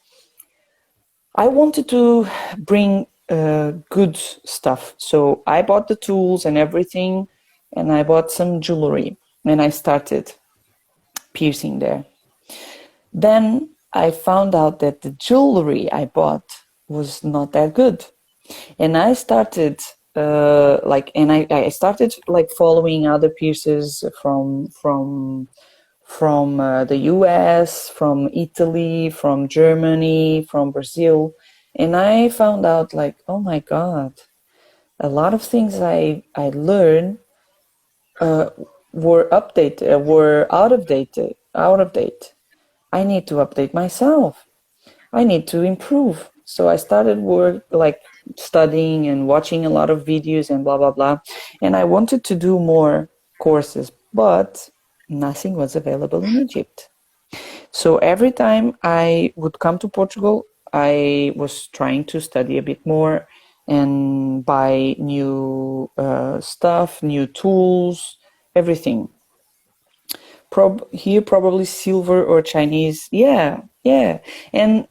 I wanted to bring good stuff. So I bought the tools and everything, and I bought some jewelry, and I started piercing there. Then I found out that the jewelry I bought was not that good. And I started I started like following other piercers from the US, from Italy, from Germany, from Brazil. And I found out like, oh my God, a lot of things I learned were out of date. I need to update myself. I need to improve. So I started work like studying and watching a lot of videos and blah blah blah. And I wanted to do more courses, but nothing was available in Egypt. So every time I would come to Portugal, I was trying to study a bit more and buy new stuff, new tools, everything. Here, probably silver or Chinese. Yeah, yeah. And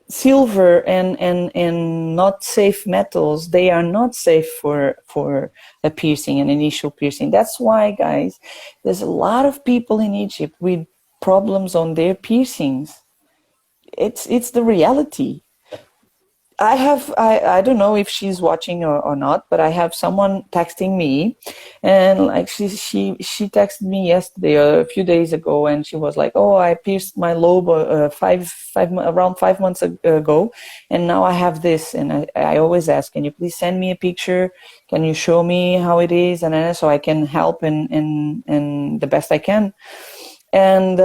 silver and not safe metals, they are not safe for a piercing, an initial piercing. That's why, guys, there's a lot of people in Egypt with problems on their piercings. It's the reality. I don't know if she's watching or not, but I have someone texting me, and like she texted me yesterday or a few days ago, and she was like, "Oh, I pierced my lobe around 5 months ago, and now I have this." And I always ask, "Can you please send me a picture? Can you show me how it is, and so I can help and the best I can." And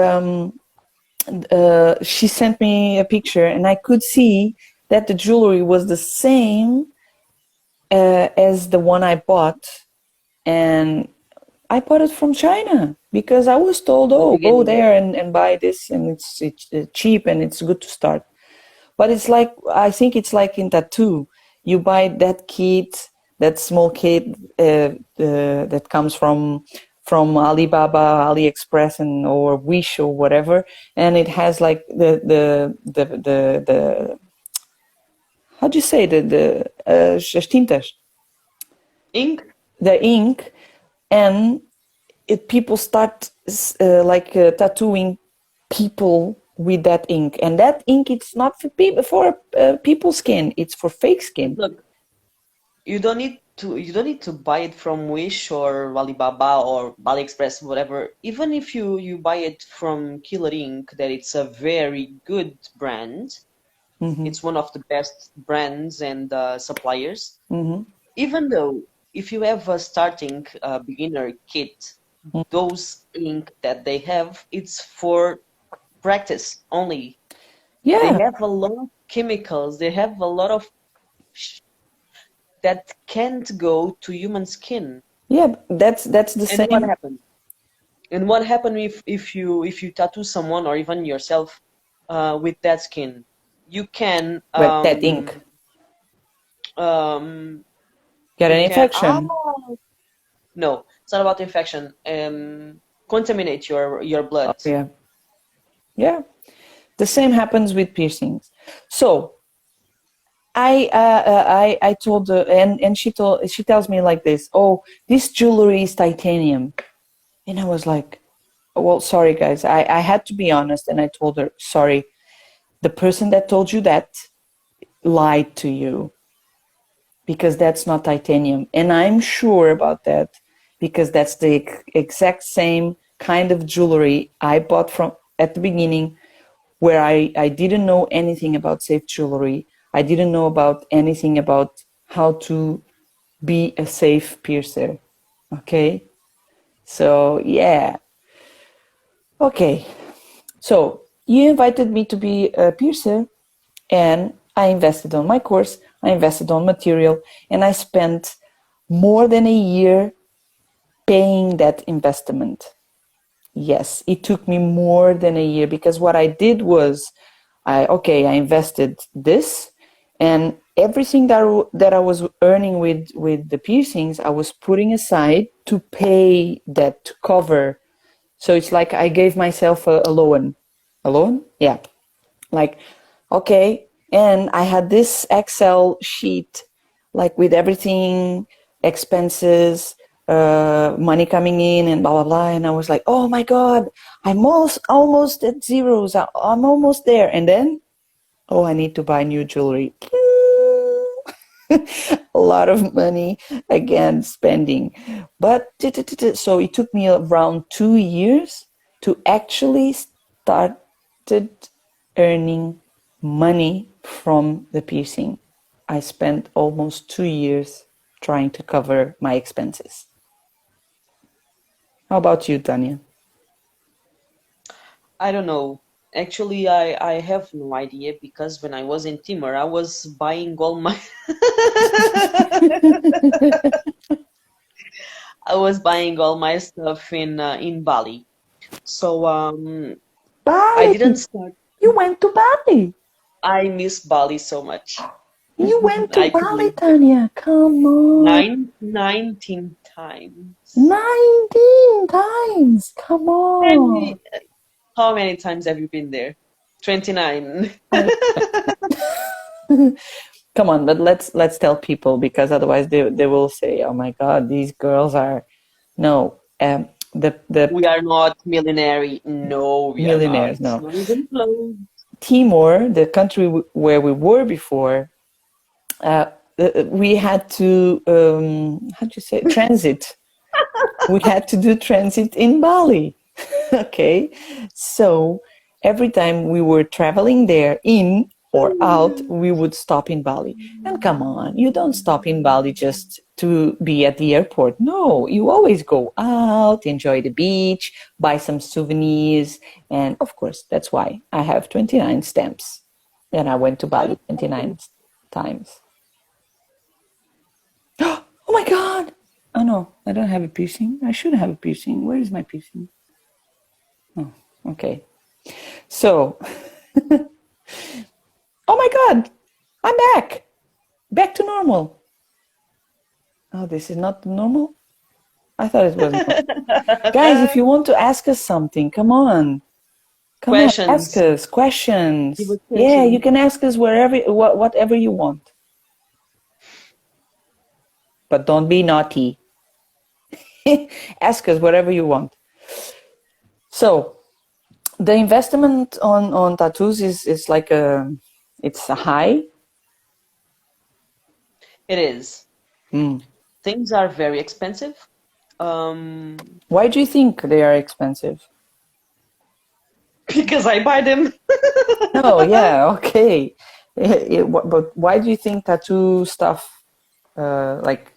she sent me a picture, and I could see that the jewelry was the same as the one I bought, and I bought it from China because I was told, "Oh, go there and buy this, and it's cheap and it's good to start." But it's like, I think it's like in tattoo. You buy that kit, that small kit that comes from Alibaba, AliExpress, and or Wish or whatever, and it has like the how do you say as tintas, Ink? the ink, and people start tattooing people with that ink, and that ink, it's not for people, for people's skin, it's for fake skin. Look, you don't need to buy it from Wish or Alibaba or AliExpress, whatever. Even if you buy it from Killer Ink, that it's a very good brand. It's one of the best brands and suppliers. Even though if you have a starting beginner kit, those ink that they have, it's for practice only. They Yeah, have a lot of chemicals. They have a lot of that can't go to human skin. yeah, that's the And what same. happened? And what happened if you tattoo someone or even yourself with that skin? You can With that ink, um get you an can infection. no, it's not about infection. Contaminate your Oh, blood. yeah, yeah. The same happens with piercings. So I told her, and she tells me like this. "Oh, this jewelry is titanium," and I was like, "Well, sorry guys, I had to be honest," and I told her, "Sorry, the person that told you that lied to you, because that's not titanium, and I'm sure about that because that's the exact same kind of jewelry I bought from at the beginning, where I didn't know anything about safe jewelry. I didn't know about anything about how to be a safe piercer." Okay, so yeah. Okay, so you invited me to be a piercer, and I invested on my course, I invested on material, and I spent more than a year paying that investment. Yes, it took me more than a year, because what I did was, I invested this, and everything that I was earning with the piercings, I was putting aside to pay that, to cover. So it's like I gave myself a loan. A loan? Yeah. Like, okay. And I had this Excel sheet, like with everything, expenses, money coming in, and blah blah blah. And I was like, "Oh my god, I'm almost at zeros. I'm almost there." And then, "Oh, I need to buy new jewelry." A lot of money again spending. But so it took me around 2 years to actually started earning money from the piercing. I spent almost 2 years trying to cover my expenses. How about you, Tanya? I don't know. Actually, I have no idea because when I was in Timor, I was buying all my I was buying all my stuff in Bali. So I Bali! didn't start. You went to Bali! I miss Bali so much. You went to I could Bali, live there Tanya! Come on! 19 times. 19 times! Come on! Hey, how many times have you been there? 29. I, come on, but let's tell people because otherwise they will say, "Oh my God, these girls are no." The We are not millionaire. No, we are not. millionaires. No, Not even close. Timor, the country where we were before, uh, we had to how do you say transit. We had to do transit in Bali. Okay, so every time we were traveling there in or out, we would stop in Bali. And come on, you don't stop in Bali just to be at the airport. No, you always go out, enjoy the beach, buy some souvenirs. And of course, that's why I have 29 stamps. And I went to I Bali don't 29 times. Oh my God! Oh no, I don't have a piercing. I should have a piercing. Where is my piercing? Oh, okay. So, oh my God, I'm back. Back to normal. Oh, this is not normal? I thought it was normal. Guys, if you want to ask us something, come on. Come on, ask Questions. us Give questions. us Yeah, you questions. can ask us wherever, whatever you want. But don't be naughty. Ask us whatever you want. So, the investment on tattoos is like it's a high. It is. Mm. Things are very expensive. Um, Why do you think they are expensive? because I buy them. No, yeah, okay. But why do you think tattoo stuff, like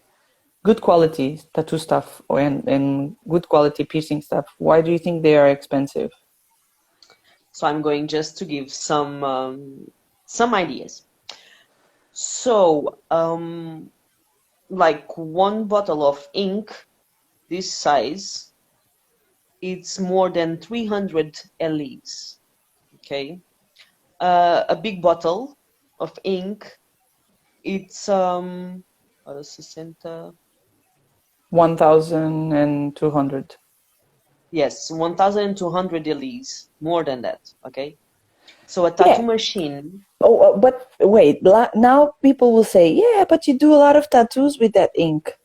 good quality tattoo stuff and good quality piercing stuff, why do you think they are expensive? So I'm going just to give some ideas. So, like one bottle of ink this size, it's more than 300 LEs. Okay. A big bottle of ink, it's 60. 1,200. Yes, 1,200 LEs, more than that. Okay. So a Yeah. tattoo machine. Oh, but wait, now people will say, yeah, but you do a lot of tattoos with that ink.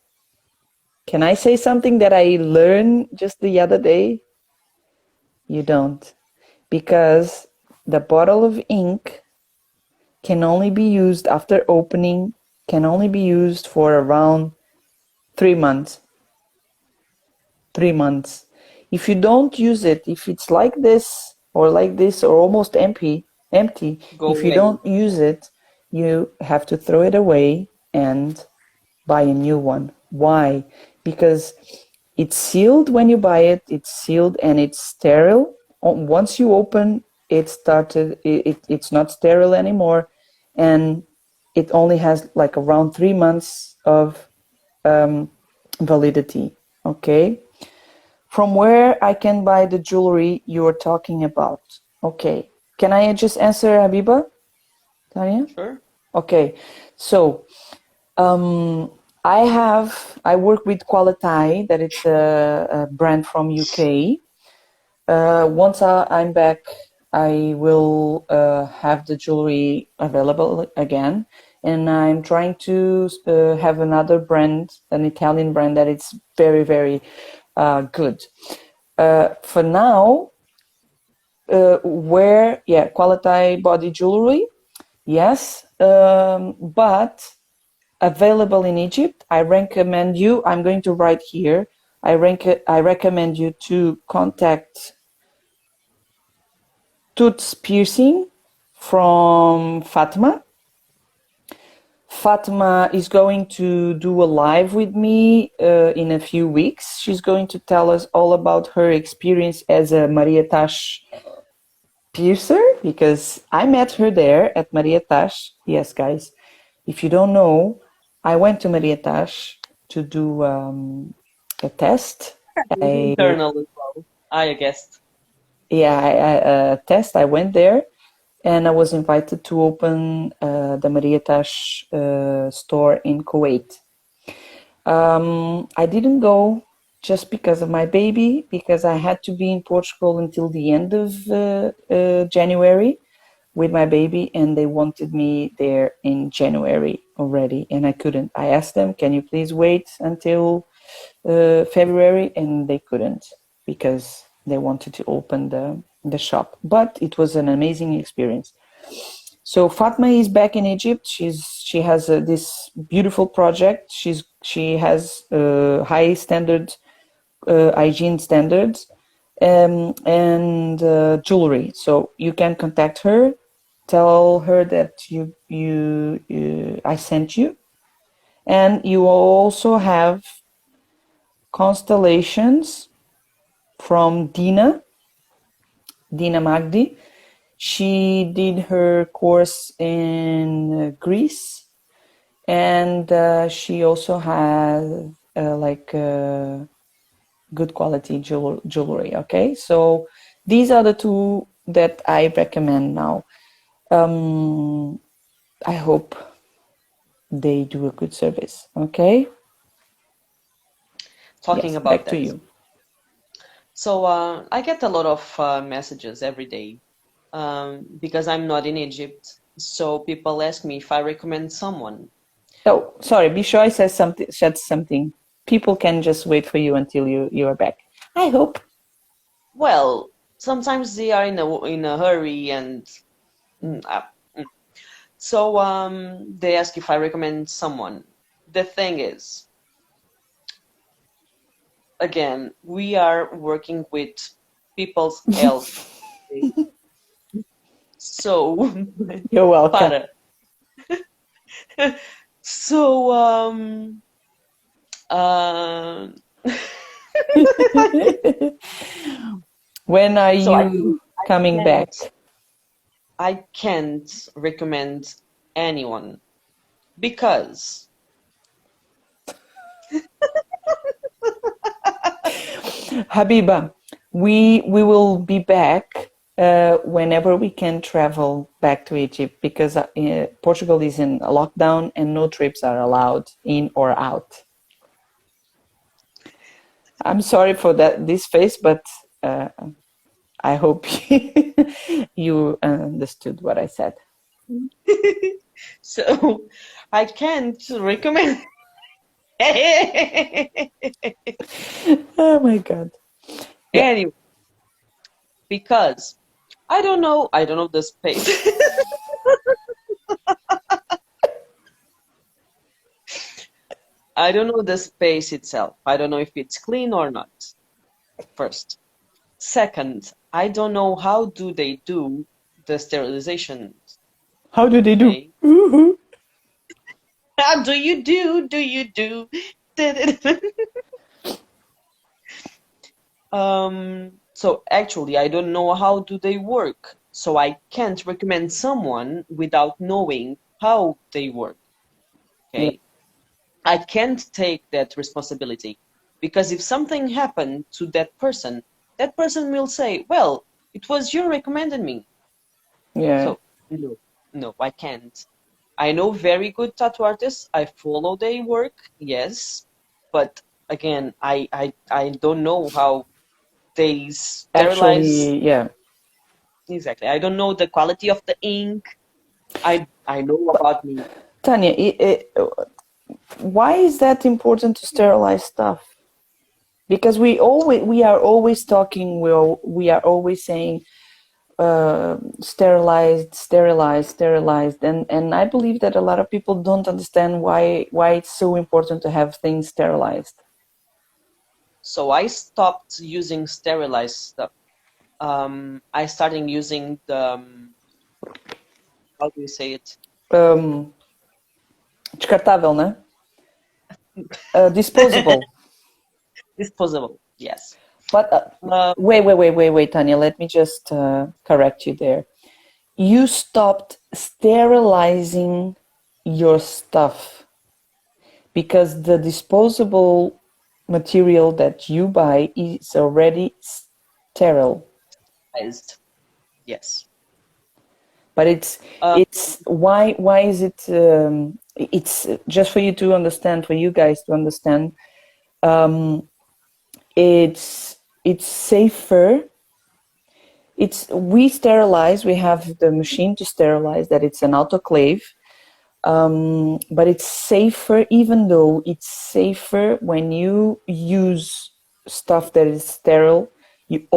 Can I say something that I learned just the other day? You don't. Because the bottle of ink can only be used after opening, can only be used for around 3 months. 3 months. If you don't use it, if it's like this or almost empty, Go if you away. don't use it, you have to throw it away and buy a new one. Why? Because it's sealed when you buy it, it's sealed and it's sterile. Once you open it's not sterile anymore, and it only has like around 3 months of validity. Okay, from where I can buy the jewelry you're talking about? Okay, can I just answer, Habiba? Tanya? Sure. Okay, so I work with Quality, that it's a brand from UK. Once I'm back, I will have the jewelry available again, and I'm trying to have another brand, an Italian brand that it's very very good. For now, Quality body jewelry, yes, but available in Egypt. I recommend you. I'm going to write here. I recommend you to contact Toots Piercing from Fatma. Fatma is going to do a live with me in a few weeks. She's going to tell us all about her experience as a Marietash piercer, because I met her there at Marietash. Yes, guys, if you don't know, I went to Marietash to do a test. Internal as well. I guessed. A test. I went there, and I was invited to open the Marietash store in Kuwait. I didn't go just because of my baby, because I had to be in Portugal until the end of January with my baby, and they wanted me there in January already, and I couldn't. I asked them, can you please wait until February, and they couldn't, because they wanted to open the shop. But it was an amazing experience. So Fatma is back in Egypt. She has this beautiful project. She has high standard hygiene standards, and jewelry. So you can contact her, tell her that I sent you, and you also have constellations from Dina Magdi. She did her course in Greece, and she also has good quality jewelry. Okay, so these are the two that I recommend now. I hope they do a good service. Okay. Talking Yes, about back that. to you. So I get a lot of messages every day because I'm not in Egypt. So people ask me if I recommend someone. Oh, sorry. Bishoy said something. People can just wait for you until you are back. I hope. Well, sometimes they are in a hurry, and mm, uh, mm. so they ask if I recommend someone. The thing is, again, we are working with people's health. So, You're welcome. para. So, uh, When are so you coming back? I can't recommend anyone because Habiba, we will be back whenever we can travel back to Egypt, because Portugal is in a lockdown and no trips are allowed in or out. I'm sorry for this face, but I hope you understood what I said. so I can't recommend. Oh my God. Yeah. Anyway, because I don't know the space. I don't know the space itself. I don't know if it's clean or not. First. Second, I don't know how do they do the sterilization. How do they do? Okay. How do you do? Do you do? So actually, I don't know how do they work. So I can't recommend someone without knowing how they work. Yeah. Okay. I can't take that responsibility because if something happened to that person will say, well, it was you recommended me. Yeah. So no, I can't. I know very good tattoo artists. I follow their work, yes, but again, I don't know how they sterilize. Actually, yeah. Exactly. I don't know the quality of the ink. I know about me. Tanya, why is that important to sterilize stuff? Because we are always talking, we are always saying sterilized, and I believe that a lot of people don't understand why it's so important to have things sterilized. So I stopped using sterilized stuff. I started using the how do you say it? Um, Descartável, né? Disposable. Disposable. Yes. But wait, Tanya. Let me just correct you there. You stopped sterilizing your stuff because the disposable material that you buy is already sterile. Yes. But it's why is it? It's just for you to understand, for you guys to understand. It's safer. We sterilize. We have the machine to sterilize. That it's an autoclave. But it's safer, even though it's safer when you use stuff that is sterile. You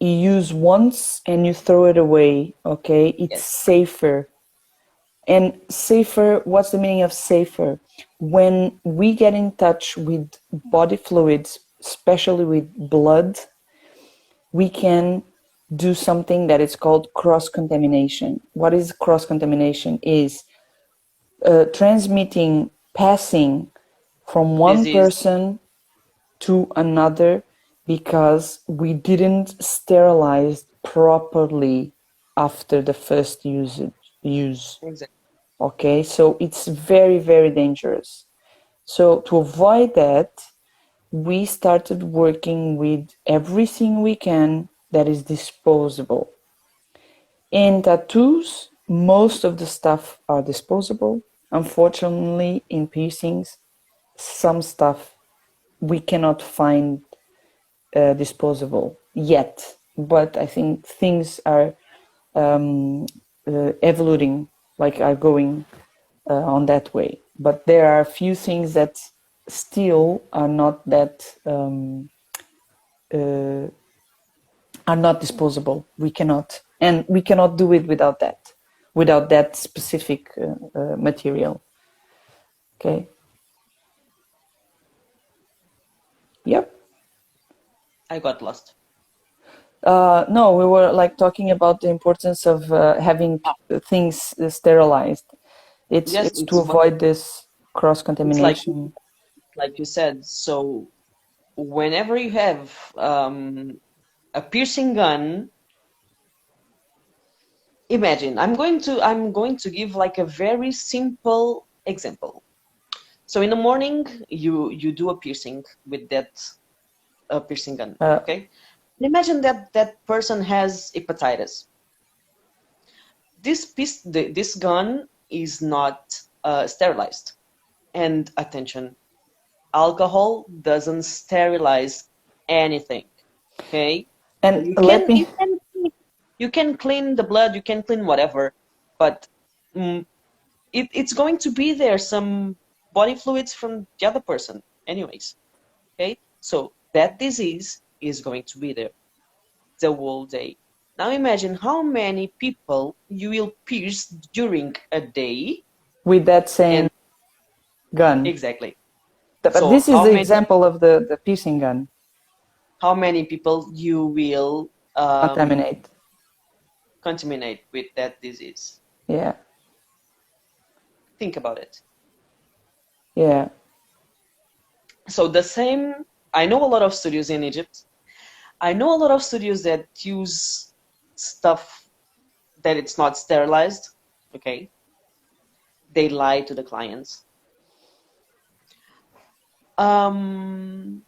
use once and you throw it away. Okay, it's safer. And safer, what's the meaning of safer? When we get in touch with body fluids, especially with blood, we can do something that is called cross-contamination. What is cross-contamination? Is passing from one person to another because we didn't sterilize properly after the first use. Exactly. Okay, so it's very, very dangerous. So to avoid that, we started working with everything we can that is disposable. In tattoos, most of the stuff are disposable. Unfortunately, in piercings, some stuff we cannot find disposable yet. But I think things are evolving, like are going on that way. But there are a few things that still are not that are not disposable. We cannot, and we cannot do it without that specific material. Okay. Yep. I got lost. No, we were like talking about the importance of having things sterilized. It's to avoid this cross contamination. Like you said. So whenever you have a piercing gun, imagine I'm going to give like a very simple example. So in the morning you do a piercing with that piercing gun. Okay. Imagine that person has hepatitis. This gun is not sterilized. And attention, alcohol doesn't sterilize anything. Okay. And you can clean the blood, you can clean whatever, but it's going to be there some body fluids from the other person anyways. Okay, so that disease is going to be there the whole day. Now imagine how many people you will pierce during a day with that same gun. Exactly. But this is the example of the piercing gun. How many people you will contaminate with that disease? Yeah. Think about it. Yeah. So the same, I know a lot of studios in Egypt. I know a lot of studios that use stuff that it's not sterilized. Okay. They lie to the clients. And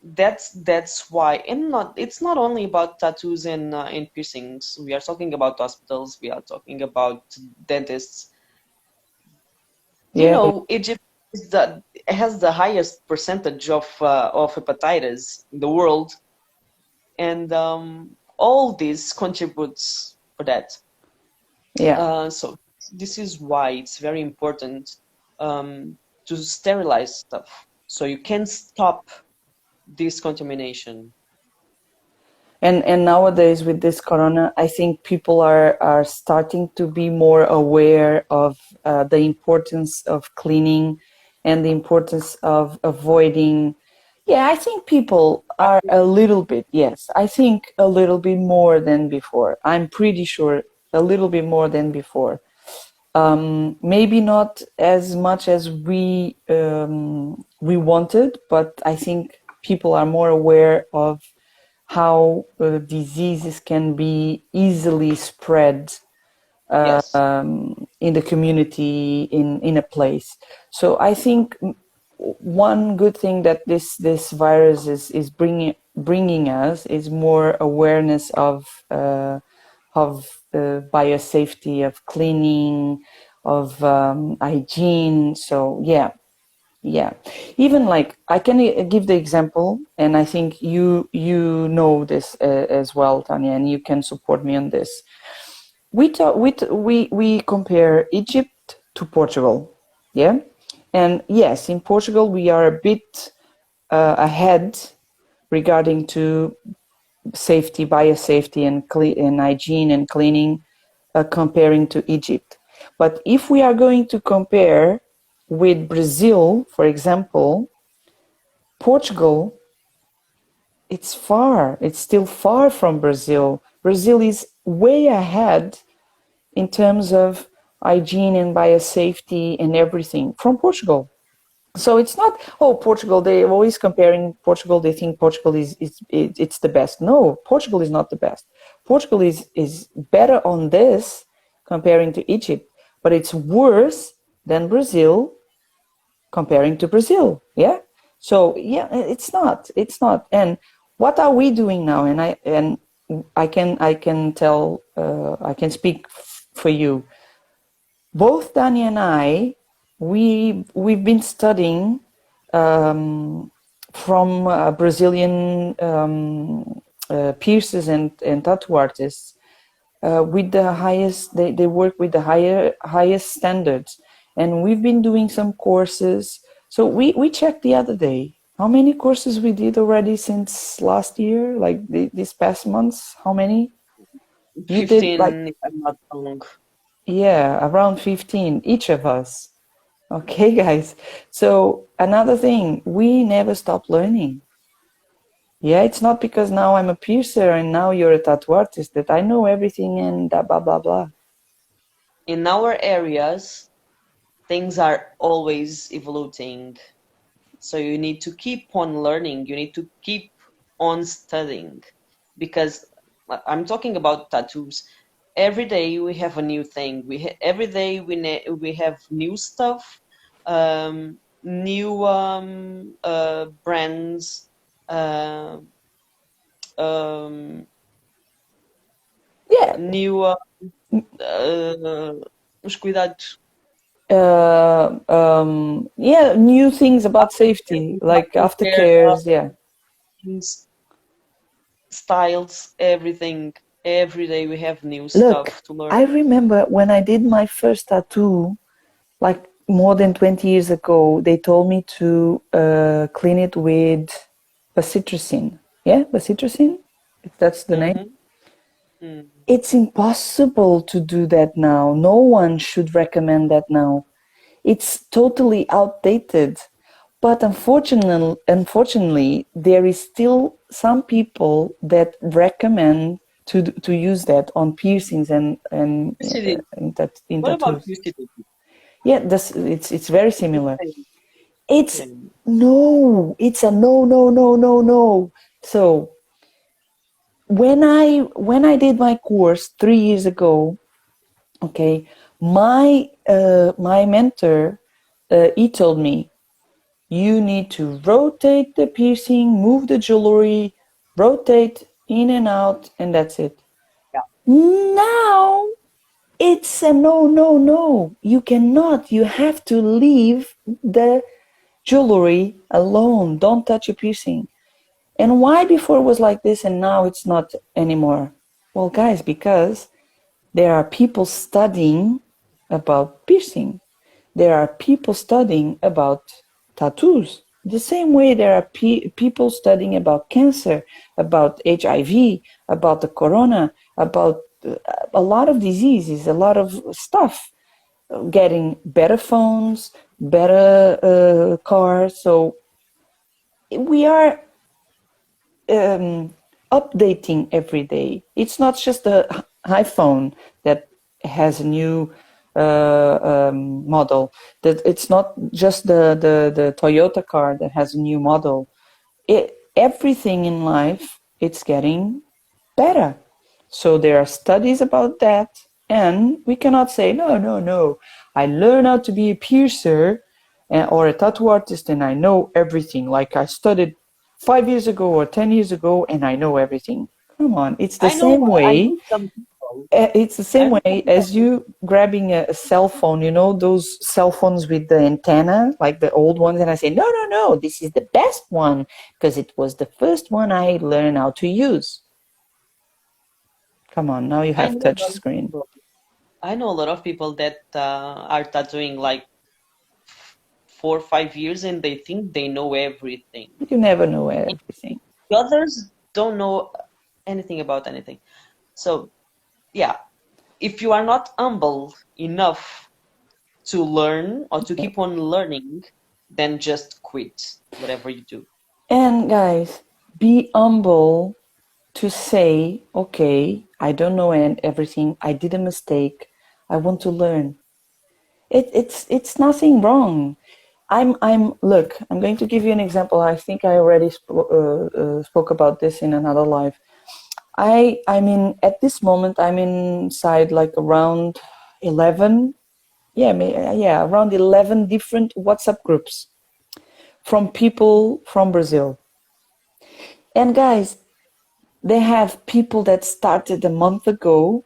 that's why, and it's not only about tattoos and piercings. We are talking about hospitals. We are talking about dentists. Yeah. You know, Egypt has the highest percentage of hepatitis in the world, and all this contributes for that. Yeah. So this is why it's very important to sterilize stuff, so you can stop this contamination. And nowadays with this corona, I think people are starting to be more aware of the importance of cleaning and the importance of avoiding. Yeah, I think people are a little bit, yes, I think a little bit more than before. I'm pretty sure a little bit more than before. Maybe not as much as we wanted, but I think people are more aware of how diseases can be easily spread Yes. in the community, in a place. So I think one good thing that this virus is bringing us is more awareness of biosafety, of cleaning, of hygiene. So yeah. Even like I can give the example, and I think you know this as well, Tanya, and you can support me on this. We compare Egypt to Portugal, yeah, and yes, in Portugal we are a bit ahead regarding to safety, biosafety, and hygiene and cleaning, comparing to Egypt. But if we are going to compare with Brazil, for example, Portugal, it's far. It's still far from Brazil. Brazil is way ahead in terms of hygiene and biosafety and everything from Portugal. So it's not, oh, Portugal, they're always comparing Portugal, they think Portugal it's the best. No, Portugal is not the best. Portugal is better on this comparing to Egypt, but it's worse than Brazil comparing to Brazil. Yeah. So yeah, it's not. And what are we doing now? And I can tell, I can speak for you. Both Dani and I, we've been studying from Brazilian piercers and tattoo artists with the highest. They work with the highest standards, and we've been doing some courses. So we checked the other day how many courses we did already since last year, like these past months. How many you did? Like 15, if I'm not wrong. yeah, around 15 each of us. Okay, guys. So another thing, we never stop learning. Yeah, it's not because now I'm a piercer and now you're a tattoo artist that I know everything and blah blah blah. In our areas, things are always evolving. So you need to keep on learning. You need to keep on studying because I'm talking about tattoos. Every day we have a new thing. Every day we have new stuff, new brands, uh, um, Yeah, new os cuidados, yeah, new things about safety, like aftercare, aftercares. Yeah. things, styles, everything. Every day we have new Look, stuff to learn. I remember when I did my first tattoo, like more than 20 years ago, they told me to clean it with bacitracin. Yeah, bacitracin, if that's the name. Mm-hmm. Mm. It's impossible to do that now. No one should recommend that now. It's totally outdated. But unfortunately, there is still some people that recommend to use that on piercings and UCD. in What about tattoos. UCD? Yeah, it's very The similar. same. It's Same. no, it's a no, no, no, no, no. So when I did my course 3 years ago, okay, my mentor, he told me you need to rotate the piercing, move the jewelry, rotate in and out, and that's it. Yeah. Now it's a no, no, no. You cannot. You have to leave the jewelry alone. Don't touch a piercing. And why before it was like this and now it's not anymore? Well, guys, because there are people studying about piercing. There are people studying about tattoos. The same way there are people studying about cancer, about HIV, about the corona, about a lot of diseases, a lot of stuff. Getting better phones, better cars. So we are updating every day. It's not just the iPhone that has a new model. That it's not just the Toyota car that has a new model. Everything in life, it's getting better. So there are studies about that, and we cannot say, no, no, no, I learn how to be a piercer or a tattoo artist and I know everything, like I studied 5 years ago or 10 years ago and I know everything. Come on, it's the same I way. know some people. It's the I same know way some as people. you grabbing a cell phone, you know, those cell phones with the antenna, like the old ones, and I say, no, no, no, this is the best one because it was the first one I learned how to use. Come on, now you I have know a touch lot of screen. people. I know a lot of people that are tattooing like 4 or 5 years and they think they know everything. You never know everything. The others don't know anything about anything. So, yeah, if you are not humble enough to learn or to keep on learning, then just quit whatever you do. And guys, be humble to say, okay, I don't know everything. I did a mistake. I want to learn. It's nothing wrong. Look, I'm going to give you an example. I think I already spoke about this in another live. At this moment, I'm inside like around 11, around 11 different WhatsApp groups from people from Brazil. And guys, they have people that started a month ago,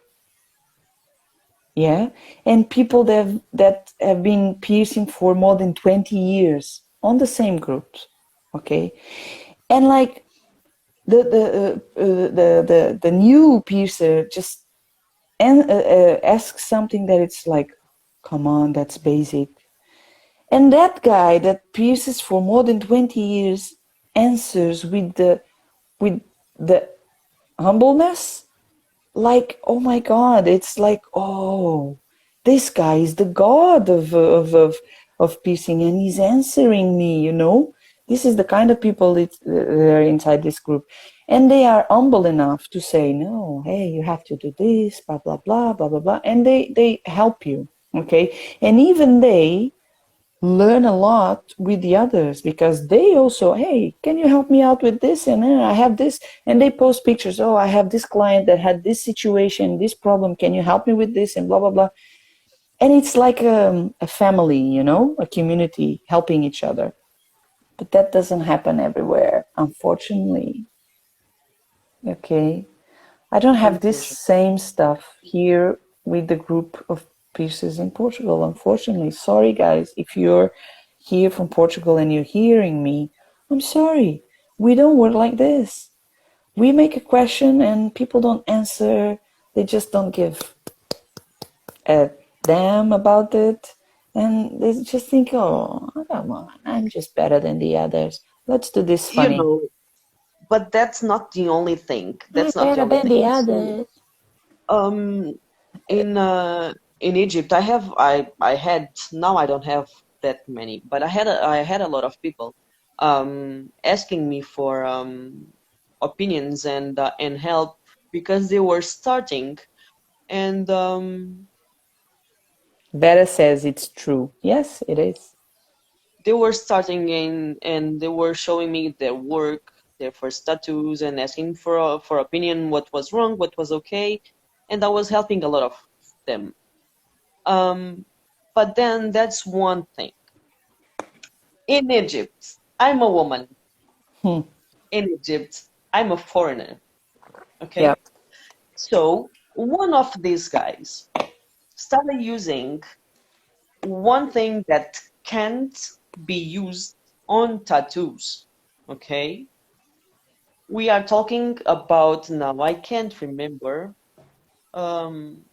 yeah, and people that have been piercing for more than 20 years on the same groups, okay? And like the new piercer just asks something that it's like, come on, that's basic. And that guy that pierces for more than 20 years answers with the humbleness, like, oh my God, it's like, oh, this guy is the god of piercing, and he's answering me, you know. This is the kind of people that are inside this group, and they are humble enough to say, no, hey, you have to do this, blah blah blah blah blah blah, and they help you, okay, and even they learn a lot with the others because they also, hey, can you help me out with this, and I have this, and they post pictures, oh, I have this client that had this situation, this problem, can you help me with this, and blah blah blah. And it's like a family, you know, a community helping each other, but that doesn't happen everywhere, unfortunately. Okay, I don't have this Unfortunately. same stuff here with the group of pieces in Portugal, unfortunately. Sorry, guys. If you're here from Portugal and you're hearing me, I'm sorry. We don't work like this. We make a question and people don't answer. They just don't give a damn about it. And they just think, oh, come on, I'm just better than the others. Let's do this You funny. know, but that's not the only thing. I'm That's not the better only than the thing. So, others. um, in Egypt, I had, now I don't have that many, but I had a lot of people asking me for opinions and help because they were starting, and Vera says it's true. Yes, it is. they were starting in, and they were showing me their work, their first tattoos, and asking for opinion, what was wrong, what was okay, and I was helping a lot of them. But then that's one thing. In Egypt, I'm a woman. Hmm. In Egypt, I'm a foreigner. Yeah. Okay? So one of these guys started using one thing that can't be used on tattoos. Okay? We are talking about now, I can't remember. Um,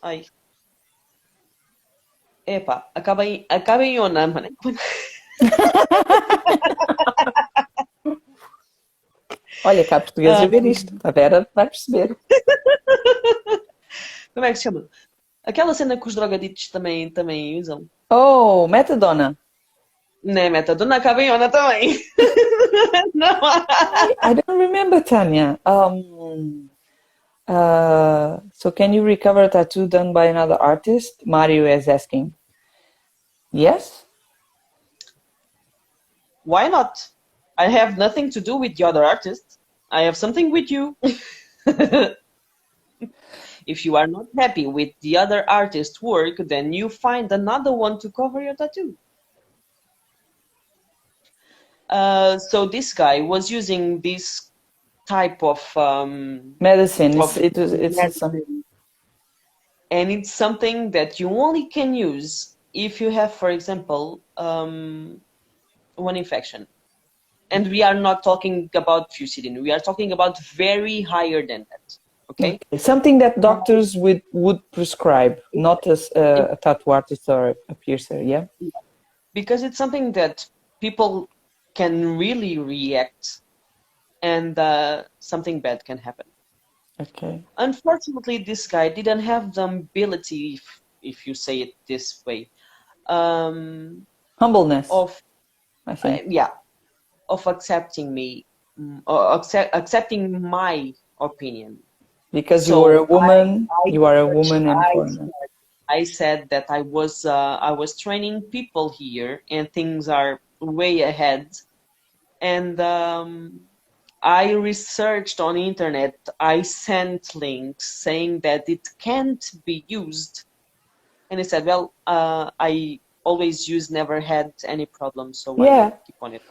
I, acaba em ona, mano. Olha, cá portugueses a ver isto. A Vera vai perceber. Como é que se chama? Aquela cena que os drogaditos também usam. Oh, metadona. Né, metadona acaba em ona também. Não. I don't remember, Tânia. So can you recover a tattoo done by another artist? Mario is asking. Yes? Why not? I have nothing to do with the other artist. I have something with you. If you are not happy with the other artist's work, then you find another one to cover your tattoo. So this guy was using this type of Medicine. of It's some. medicine, and it's something that you only can use if you have, for example, one infection. And we are not talking about fusidin. We are talking about very higher than that. Okay? Something that doctors would prescribe, not as a tattoo artist or a piercer, yeah? Because it's something that people can really react, and something bad can happen. Okay. Unfortunately, this guy didn't have the ability, if you say it this way, Humbleness, of I think. of accepting me, or accepting my opinion. Because you were a So woman, you are a searched- woman and foreigner. I said that I was training people here, and things are way ahead. And I researched on the internet. I sent links saying that it can't be used, and he said, "Well, I always use, never had any problems, so Yeah, I keep on it."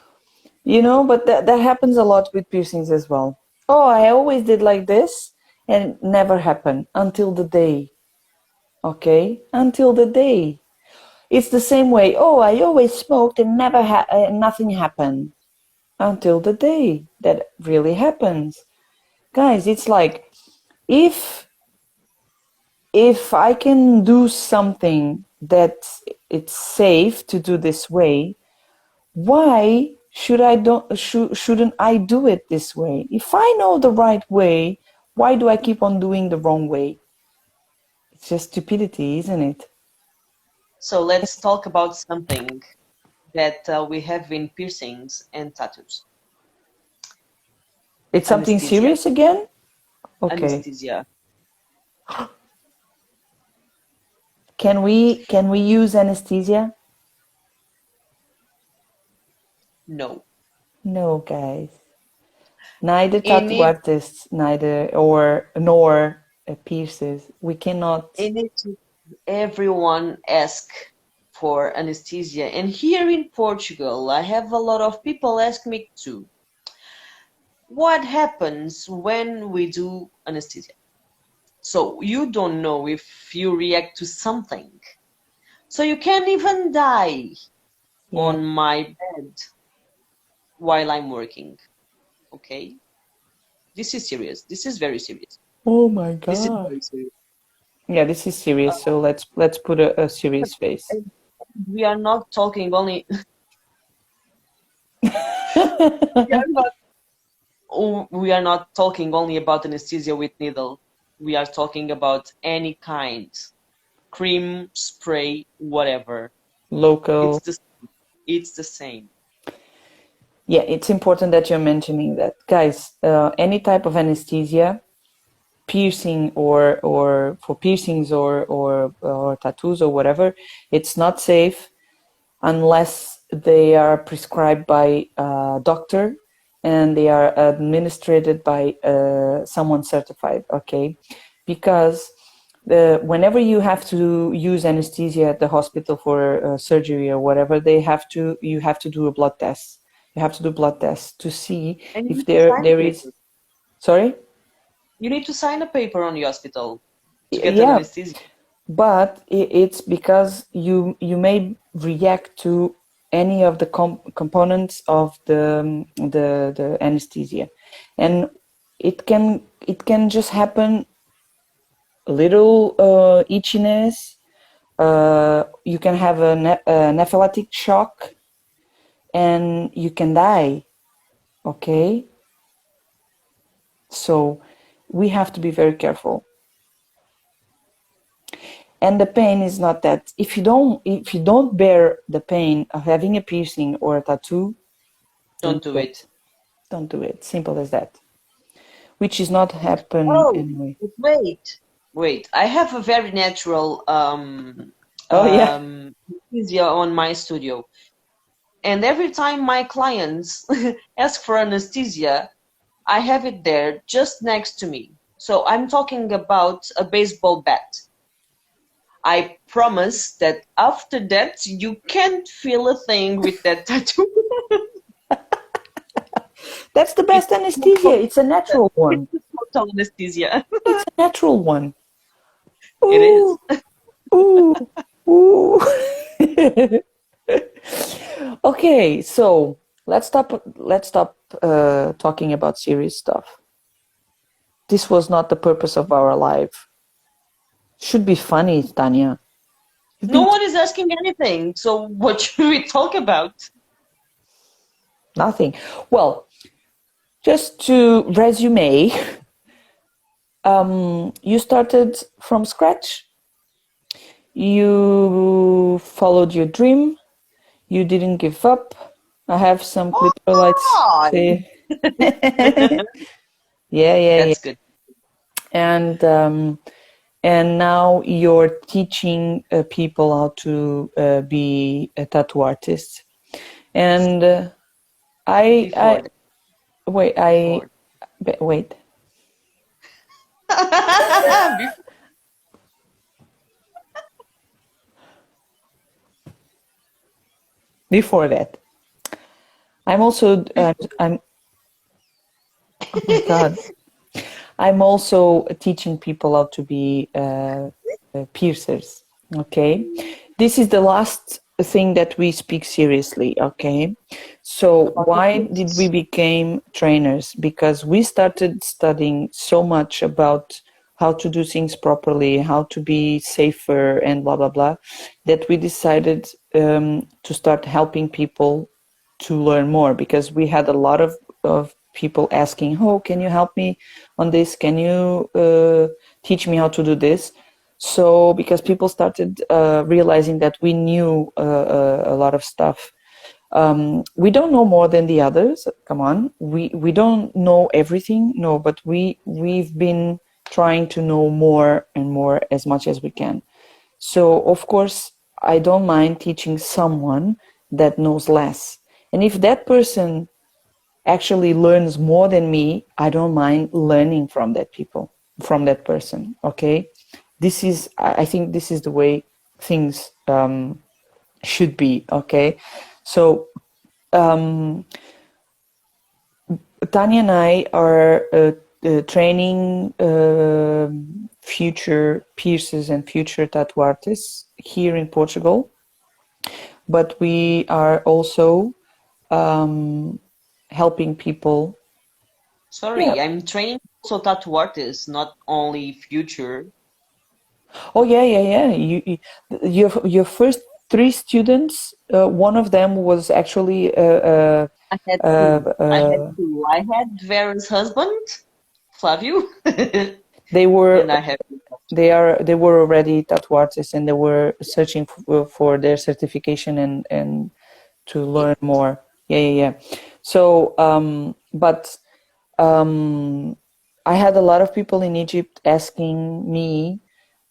but that happens a lot with piercings as well. Oh, I always did like this and it never happened until the day. Okay? Until the day. It's the same way. Oh, I always smoked and nothing happened until the day that really happens. Guys, it's like if I can do something that it's safe to do this way, why shouldn't I do it this way? If I know the right way, why do I keep on doing the wrong way? It's just stupidity, isn't it? So let's talk about something that we have in piercings and tattoos. It's something Anesthesia. serious again? Okay. Anesthesia. Can we use anesthesia? No. No, guys. Neither In tattoo it, artists, nor piercers. We cannot. in it, everyone ask for anesthesia. And here in Portugal, I have a lot of people ask me too. What happens when we do anesthesia? So you don't know if you react to something. So you can even die on my bed while I'm working. Okay? This is serious. This is very serious. Oh my This is God. very serious. Yeah, this is serious. So let's put a serious face. We are not talking only. We are not talking only about anesthesia with needle. We are talking about any kind, cream, spray, whatever. Local. It's the same. Yeah, it's important that you're mentioning that, guys. Any type of anesthesia, piercing or for piercings or tattoos or whatever, it's not safe unless they are prescribed by a doctor and they are administered by someone certified. Okay, because whenever you have to use anesthesia at the hospital for surgery or whatever, you have to do a blood test. You have to do blood tests to see if there is. Sorry? You need to sign a paper on the hospital to get an Yeah, anesthesia. but it's because you may react to any of the components of the anesthesia, and it can just happen. A little itchiness. You can have an anaphylactic shock, and you can die. Okay, so we have to be very careful. And the pain is not that. If you don't bear the pain of having a piercing or a tattoo, Don't do it. Don't do it. Simple as that. which is not happen Oh, anyway. wait. I have a very natural Oh yeah. anesthesia on my studio. And every time my clients ask for anesthesia, I have it there just next to me. So I'm talking about a baseball bat. I promise that after that you can't feel a thing with that tattoo. That's the best It's anesthesia. It's a natural one. total anesthesia. It's a natural one. It Ooh, is. ooh, ooh. Okay, so let's stop talking about serious stuff. This was not the purpose of our life. Should be funny, Tanya. You've No been one is asking anything. So what should we talk about? nothing. Well, just to resume, you started from scratch. You followed your dream. You didn't give up. I have some clipper lights. Oh, See, yeah, yeah, yeah. that's good. And now you're teaching people how to be a tattoo artist. And Before I that. wait, Before. wait. Before. Before that, I'm also I'm oh my god, I'm also teaching people how to be piercers. Okay, this is the last thing that we speak seriously. Okay, so About the why did we pieces. become trainers? Because we started studying so much about how to do things properly, how to be safer, and blah blah blah, that we decided to start helping people to learn more, because we had a lot of people asking, oh, can you help me on this? Can you teach me how to do this? So because people started realizing that we knew a lot of stuff. We don't know more than the others. Come on, we don't know everything. No, but we've been trying to know more and more as much as we can. So of course, I don't mind teaching someone that knows less. And if that person actually learns more than me, I don't mind learning from that person. Okay, I think this is the way things should be. Okay, so Tanya and I are training future piercers and future tattoo artists here in Portugal, but we are also helping people. Yeah. Sorry, I'm training also tattoo artists, not only future. Oh yeah, yeah, yeah. Your first three students. One of them was actually I had uh, two. I had uh, two. I had Vera's husband, Flavio, they were and I have. they were already tattoo artists, and they were searching for their certification and to learn more. Yeah, yeah, yeah. So, but I had a lot of people in Egypt asking me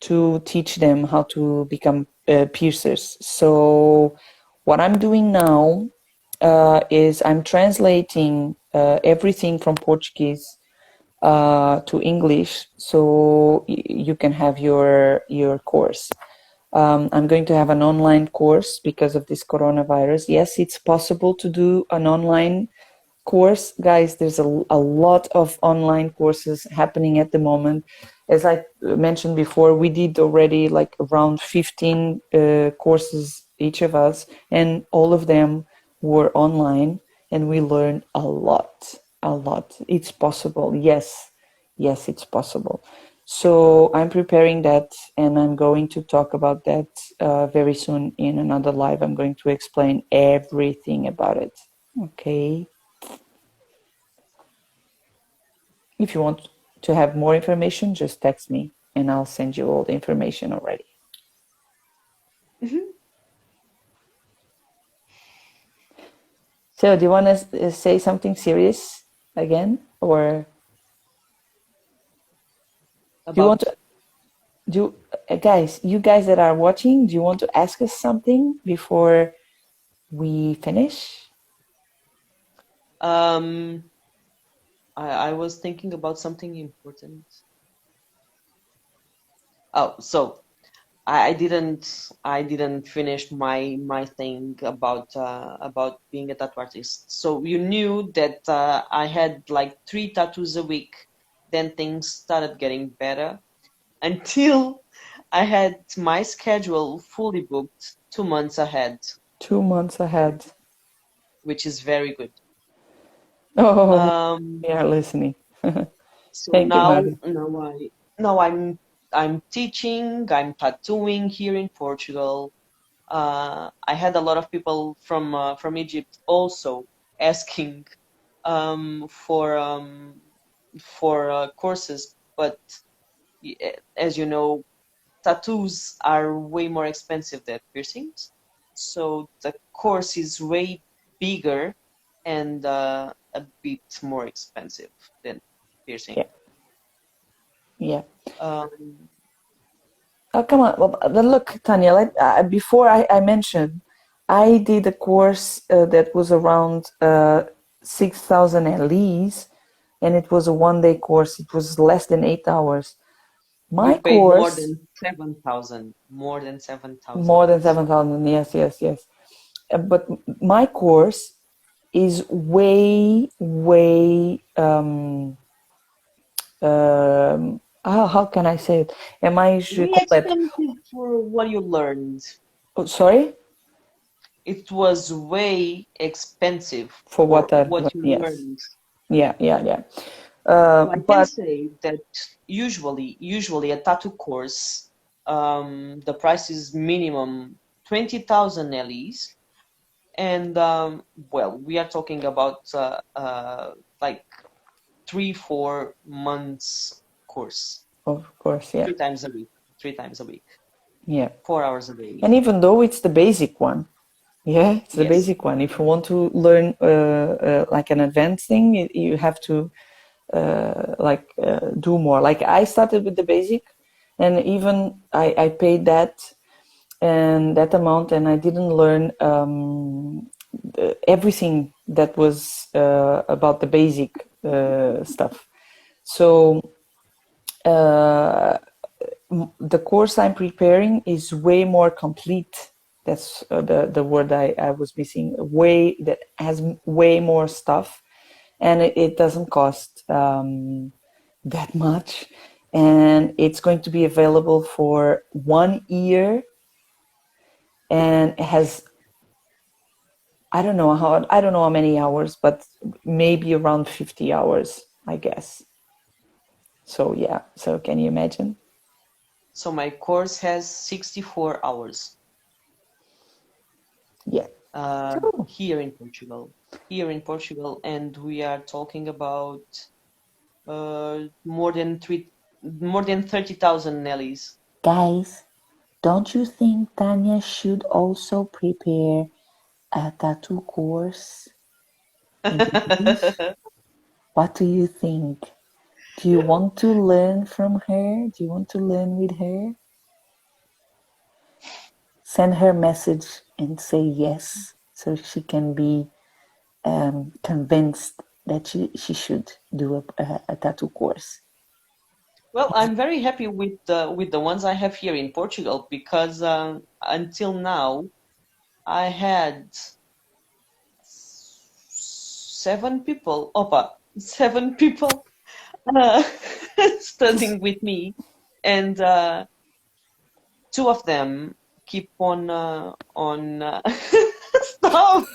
to teach them how to become piercers. So, what I'm doing now is I'm translating everything from Portuguese to English, so you can have your course. I'm going to have an online course because of this coronavirus. Yes, it's possible to do an online course. Guys, there's a lot of online courses happening at the moment. As I mentioned before, we did already like around 15 courses, each of us, and all of them were online, and we learned a lot, a lot. It's possible. Yes, yes, it's possible. So I'm preparing that, and I'm going to talk about that very soon in another live. I'm going to explain everything about it. Okay. If you want to have more information, just text me and I'll send you all the information already. Mhm. So, do you want to say something serious again, or Do you want about to do guys, you guys that are watching, do you want to ask us something before we finish? um I was thinking about something important. Oh, so I didn't finish my thing about being a tattoo artist. So you knew that I had like 3 tattoos a week. Then things started getting better until I had my schedule fully booked 2 months ahead, 2 months ahead. which is very good. Oh, Um, we are listening. so Thank you, now Mari. now I'm teaching, I'm tattooing here in Portugal. I had a lot of people from Egypt also asking for courses, but as you know, tattoos are way more expensive than piercings, so the course is way bigger and a bit more expensive than piercing. Yeah, yeah. Um, Oh, come on. Well, then look, Tanya, before I mentioned, I did a course that was around 6,000 at least, and it was a 1 day course. It was less than 8 hours. you My paid more course, than 7,000, more than seven more thousand. than 7,000. Yes, yes, yes. But my course is way, way, how can I say it? É mais Way completo. expensive for what you learned. Oh, sorry? It was way expensive For for what I what learned, you yes. learned. Yeah, yeah, yeah. So I can But say that usually a tattoo course, the price is minimum 20,000 at least. And well, we are talking about like 3-4 months course, of course, yeah, 3 times a week, 3 times a week, yeah. 4 hours a day. And even though it's the basic one, yeah, it's the Yes. basic one. If you want to learn like an advanced thing, you have to do more. Like I started with the basic, and even I paid that and that amount, and I didn't learn everything that was about the basic stuff. So the course I'm preparing is way more complete. That's the word I was missing. Way that has way more stuff, and it doesn't cost that much. And it's going to be available for 1 year, and it has I don't know how many hours, but maybe around 50 hours, I guess. So yeah. So can you imagine? So my course has 64 hours. Yeah. Cool. Here in Portugal. Here in Portugal, and we are talking about more than 30,000 Nellies. Guys, don't you think Tanya should also prepare a tattoo course in English? What do you think? Do you want to learn from her? Do you want to learn with her? Send her a message and say yes so she can be convinced that she should do a tattoo course. Well, I'm very happy with the ones I have here in Portugal because until now I had 7 people, seven people uh, studying with me, and two of them keep on stop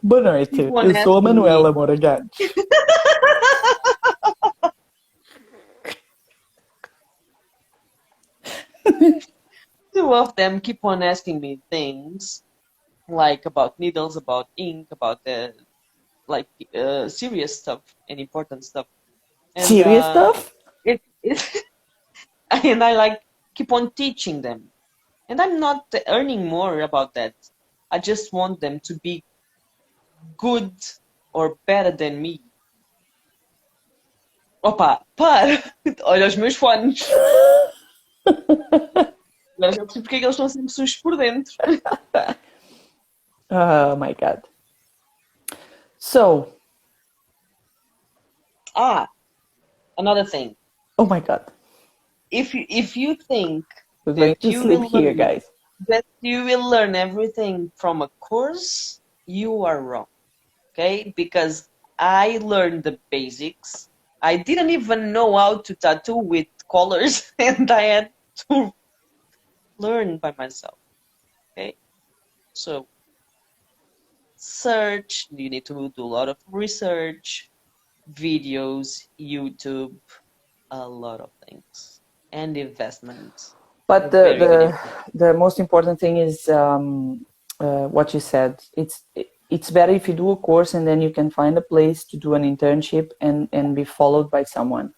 Boa keep noite, on eu sou a asking Manuela me. Moragantes. Two of them keep on asking me things like about needles, about ink, about the like serious stuff and important stuff, and Serious stuff? it and I like keep on teaching them, and I'm not earning more about that. I just want them to be good or better than me. Opa, para! Olha os meus fones. Agora já percebi porque é que eles estão sempre sujos por dentro. Oh my God. So, Another thing. oh my God. If you think We're going that to you sleep will here, learn guys. everything from a course, you are wrong. Okay? Because I learned the basics. I didn't even know how to tattoo with colors, and I had to learn by myself. Okay? So search, you need to do a lot of research, videos, YouTube, a lot of things. And investment. But Very good investment. the most important thing is what you said. It's better if you do a course and then you can find a place to do an internship and be followed by someone.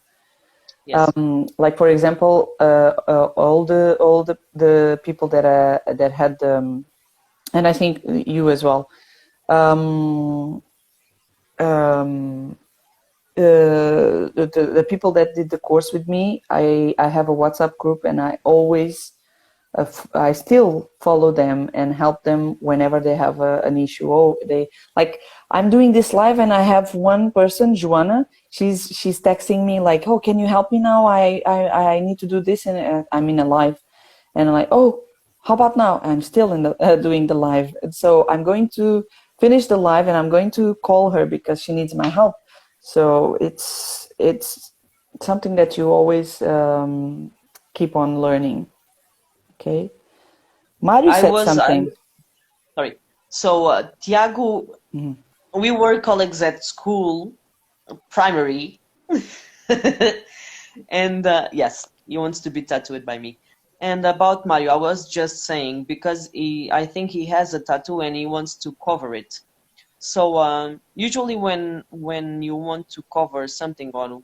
Yes. Like for example, all the people that had and I think you as well. The people that did the course with me, I have a WhatsApp group, and I still follow them and help them whenever they have an issue. I'm doing this live, and I have one person, Joanna. She's texting me like, "Oh, can you help me now? I need to do this, and I'm in a live." And I'm like, "Oh, how about now?" I'm still in the doing the live, and so I'm going to finish the live, and I'm going to call her because she needs my help. So it's something that you always keep on learning. Okay. Mario said something. Sorry. So, Tiago, we were colleagues at school, primary, and yes, he wants to be tattooed by me. And about Mario, I was just saying because I think he has a tattoo and he wants to cover it. So usually when you want to cover something on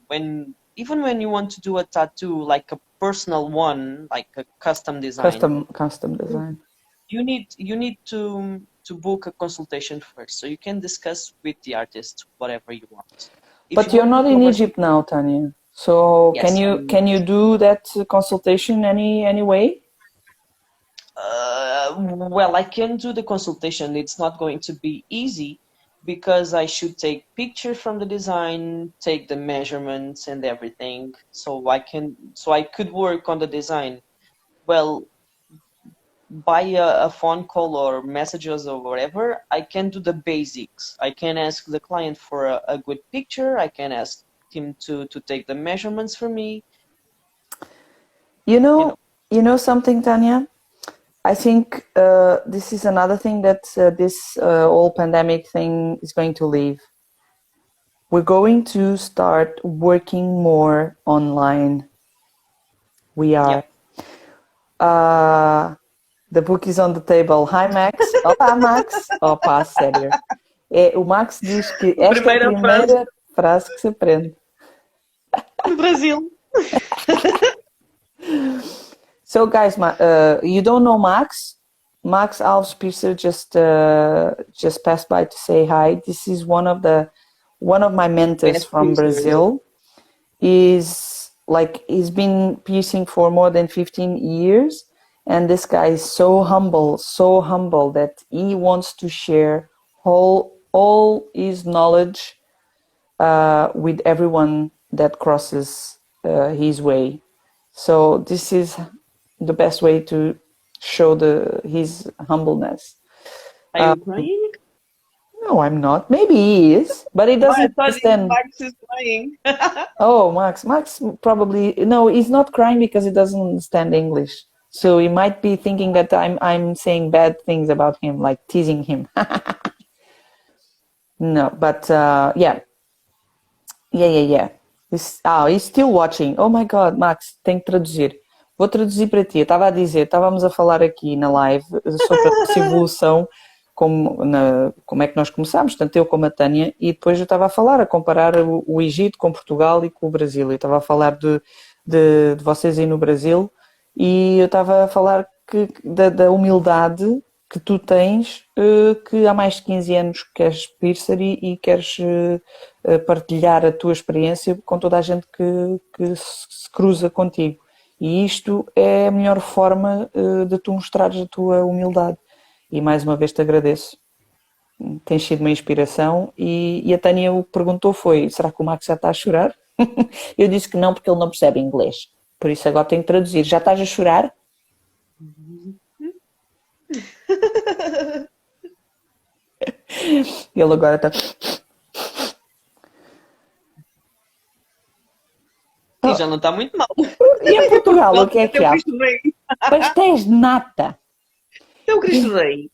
even when you want to do a tattoo like a personal one, like a custom design, Custom design. you need to book a consultation first, so you can discuss with the artist whatever you want. If But you you're want to not in cover Egypt now, Tanya. So yes, can you do that consultation any way? well, I can do the consultation. It's not going to be easy because I should take pictures from the design, take the measurements and everything. So I could work on the design. Well, by a phone call or messages or whatever, I can do the basics. I can ask the client for a good picture. I can ask him to take the measurements for me. You know something, Tanya? I think this is another thing that this whole pandemic thing is going to leave. We're going to start working more online. We are. Yeah. The book is on the table. Hi, Max. Olá, Max. Opa, sério. O Max diz que esta é a primeira frase que se aprende. No Brasil. So, guys, you don't know Max? Max Alves Piercer just passed by to say hi. This is one of my mentors from Brazil. He's been piercing for more than 15 years. And this guy is so humble that he wants to share all his knowledge with everyone that crosses his way. So this is the best way to show his humbleness. Are you crying? No, I'm not. Maybe he is, but he doesn't understand. Max is crying. Oh, Max probably no. He's not crying because he doesn't understand English. So he might be thinking that I'm saying bad things about him, like teasing him. No, but yeah. He's still watching. Oh my God, Max, tenho que traduzir. Vou traduzir para ti. Eu estava a dizer, estávamos a falar aqui na live sobre a nossa evolução, como é que nós começámos, tanto eu como a Tânia, e depois eu estava a falar, a comparar o Egito com Portugal e com o Brasil. Eu estava a falar de vocês aí no Brasil, e eu estava a falar da humildade que tu tens, que há mais de 15 anos queres piercer e queres partilhar a tua experiência com toda a gente que se cruza contigo. E isto é a melhor forma de tu mostrares a tua humildade. E mais uma vez te agradeço. Tens sido uma inspiração. E a Tânia o que perguntou foi: será que o Max já está a chorar? Eu disse que não, porque ele não percebe inglês. Por isso agora tenho que traduzir. Já estás a chorar? Ele agora está. E já não está muito mal. E em Portugal, o que é que Eu há? Cristo Rei. Pastéis de nata. Eu Cristo Rei.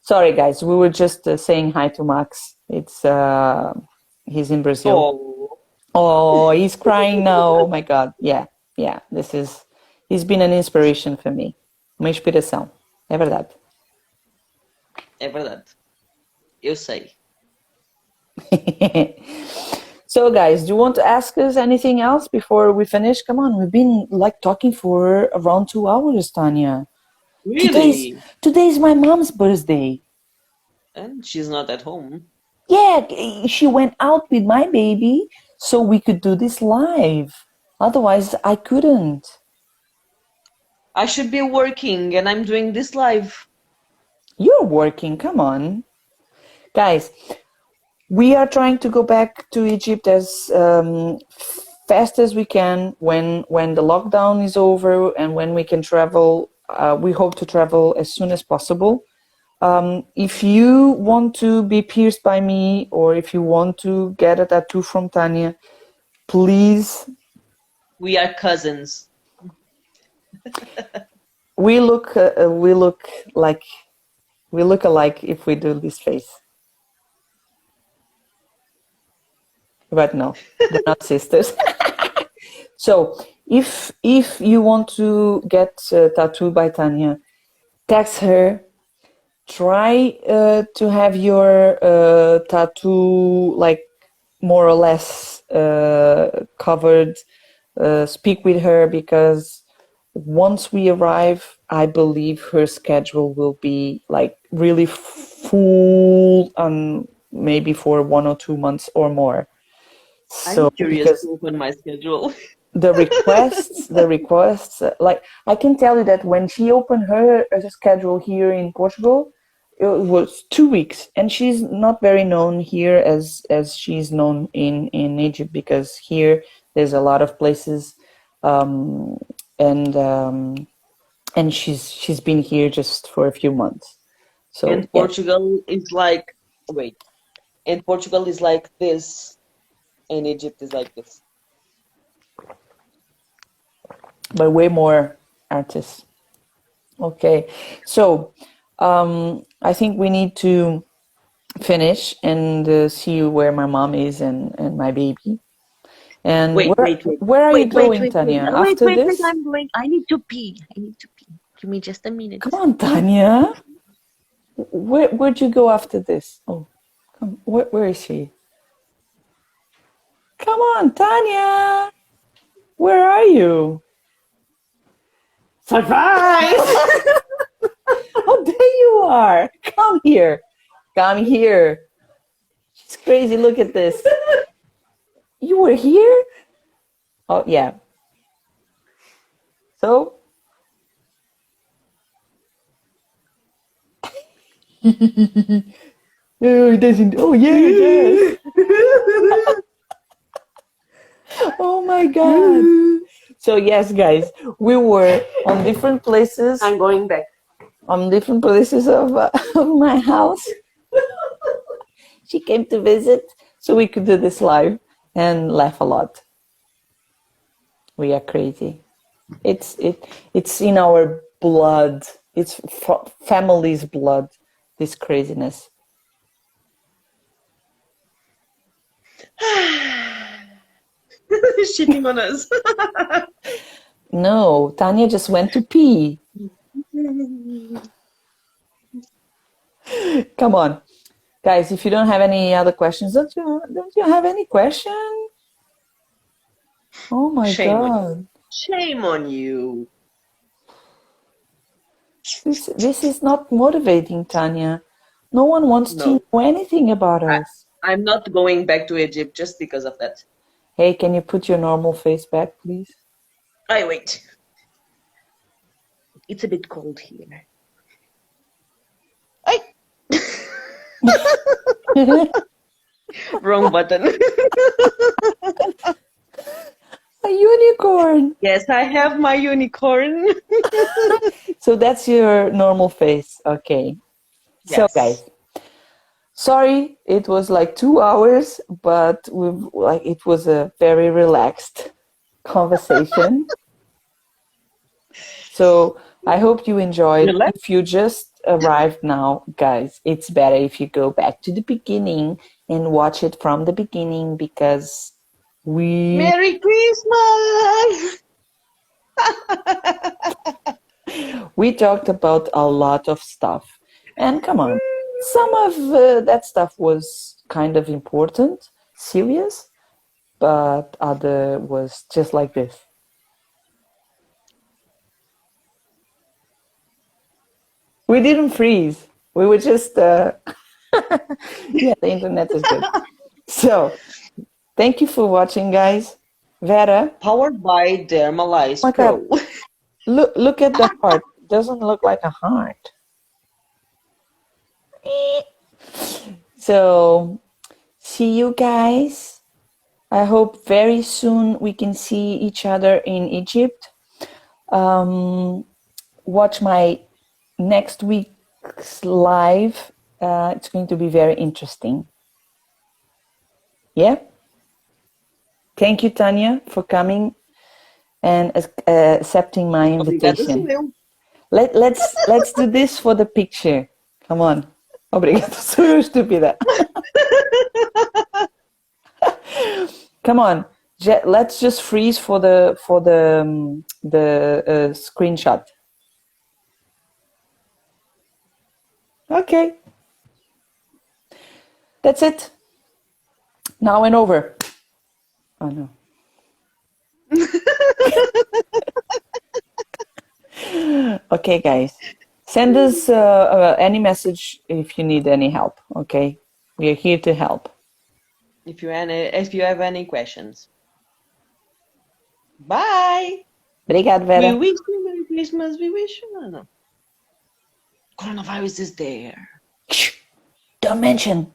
Sorry, guys. We were just saying hi to Max. He's in Brazil. Oh, Oh, he's crying now. Oh my God. Yeah. He's been an inspiration for me. Uma inspiração. É verdade. é verdade. Eu sei. So, guys, do you want to ask us anything else before we finish? Come on, we've been like talking for around 2 hours, Tanya. Really? Today's my mom's birthday. And she's not at home. Yeah, she went out with my baby so we could do this live. Otherwise, I couldn't. I should be working and I'm doing this live. You're working, come on. Guys, we are trying to go back to Egypt as fast as we can when the lockdown is over and when we can travel. We hope to travel as soon as possible. If you want to be pierced by me or if you want to get a tattoo from Tanya, please. We are cousins. We look alike if we do this face. But no, they're not sisters. So if you want to get tattooed by Tanya, text her. Try to have your tattoo like more or less covered. Speak with her because once we arrive, I believe her schedule will be like really full and maybe for 1 or 2 months or more. So I'm curious to open my schedule. the requests, like I can tell you that when she opened her schedule here in Portugal, it was 2 weeks, and she's not very known here as she's known in Egypt, because here there's a lot of places, and she's been here just for a few months. So And Portugal is like, wait, and Portugal is like this, and Egypt is like this. But way more artists. Okay, so I think we need to finish and see where my mom is and my baby. And Wait. where are you going, Tanya? After this? I'm going. I need to pee. Give me just a minute. Come on, Tanya. Where'd you go after this? Oh, come. Where is she? Come on, Tanya. Where are you? Surprise! Oh, there you are. Come here. She's crazy. Look at this. You were here? Oh, yeah. So? Oh, it doesn't. Oh, yeah, yes. Oh, my God. So, yes, guys, we were on different places. I'm going back. On different places of my house. She came to visit so we could do this live and laugh a lot. We are crazy. It's in our blood. It's family's blood, this craziness. Shitting on us. No, Tanya just went to pee. Come on. Guys, if you don't have any other questions, don't you have any question? Oh my Shame on God. Shame on you. This is not motivating, Tanya. No one wants to No, know anything about us. I'm not going back to Egypt just because of that. Hey, can you put your normal face back, please? I wait. It's a bit cold here. I wrong button. A unicorn. Yes, I have my unicorn. So that's your normal face. Okay. So Yes. guys, sorry it was like 2 hours, but it was a very relaxed conversation. So I hope you enjoyed. Relax. If you just arrived now, guys, it's better if you go back to the beginning and watch it from the beginning because Merry Christmas! we talked about a lot of stuff. And come on, some of that stuff was kind of important, serious, but other was just like this. We didn't freeze. We were just, yeah, the internet is good. So, thank you for watching, guys. Vera, Powered by Dermalize my Pro. God, look at the heart. Doesn't look like a heart. So, see you guys. I hope very soon we can see each other in Egypt. Watch my next week's live. It's going to be very interesting. Yeah? Thank you, Tanya, for coming and accepting my Obrigada, invitation. sou eu. Let's do this for the picture. Come on. Obrigada, sou eu estúpida. Come on. Let's just freeze for the screenshot. Okay. That's it. Now and over. Oh no. Okay, guys. Send us any message if you need any help. Okay, we are here to help. If you have any questions. Bye. Obrigada, Vera. We wish you Merry Christmas. We wish you. No. Coronavirus is there. Don't mention.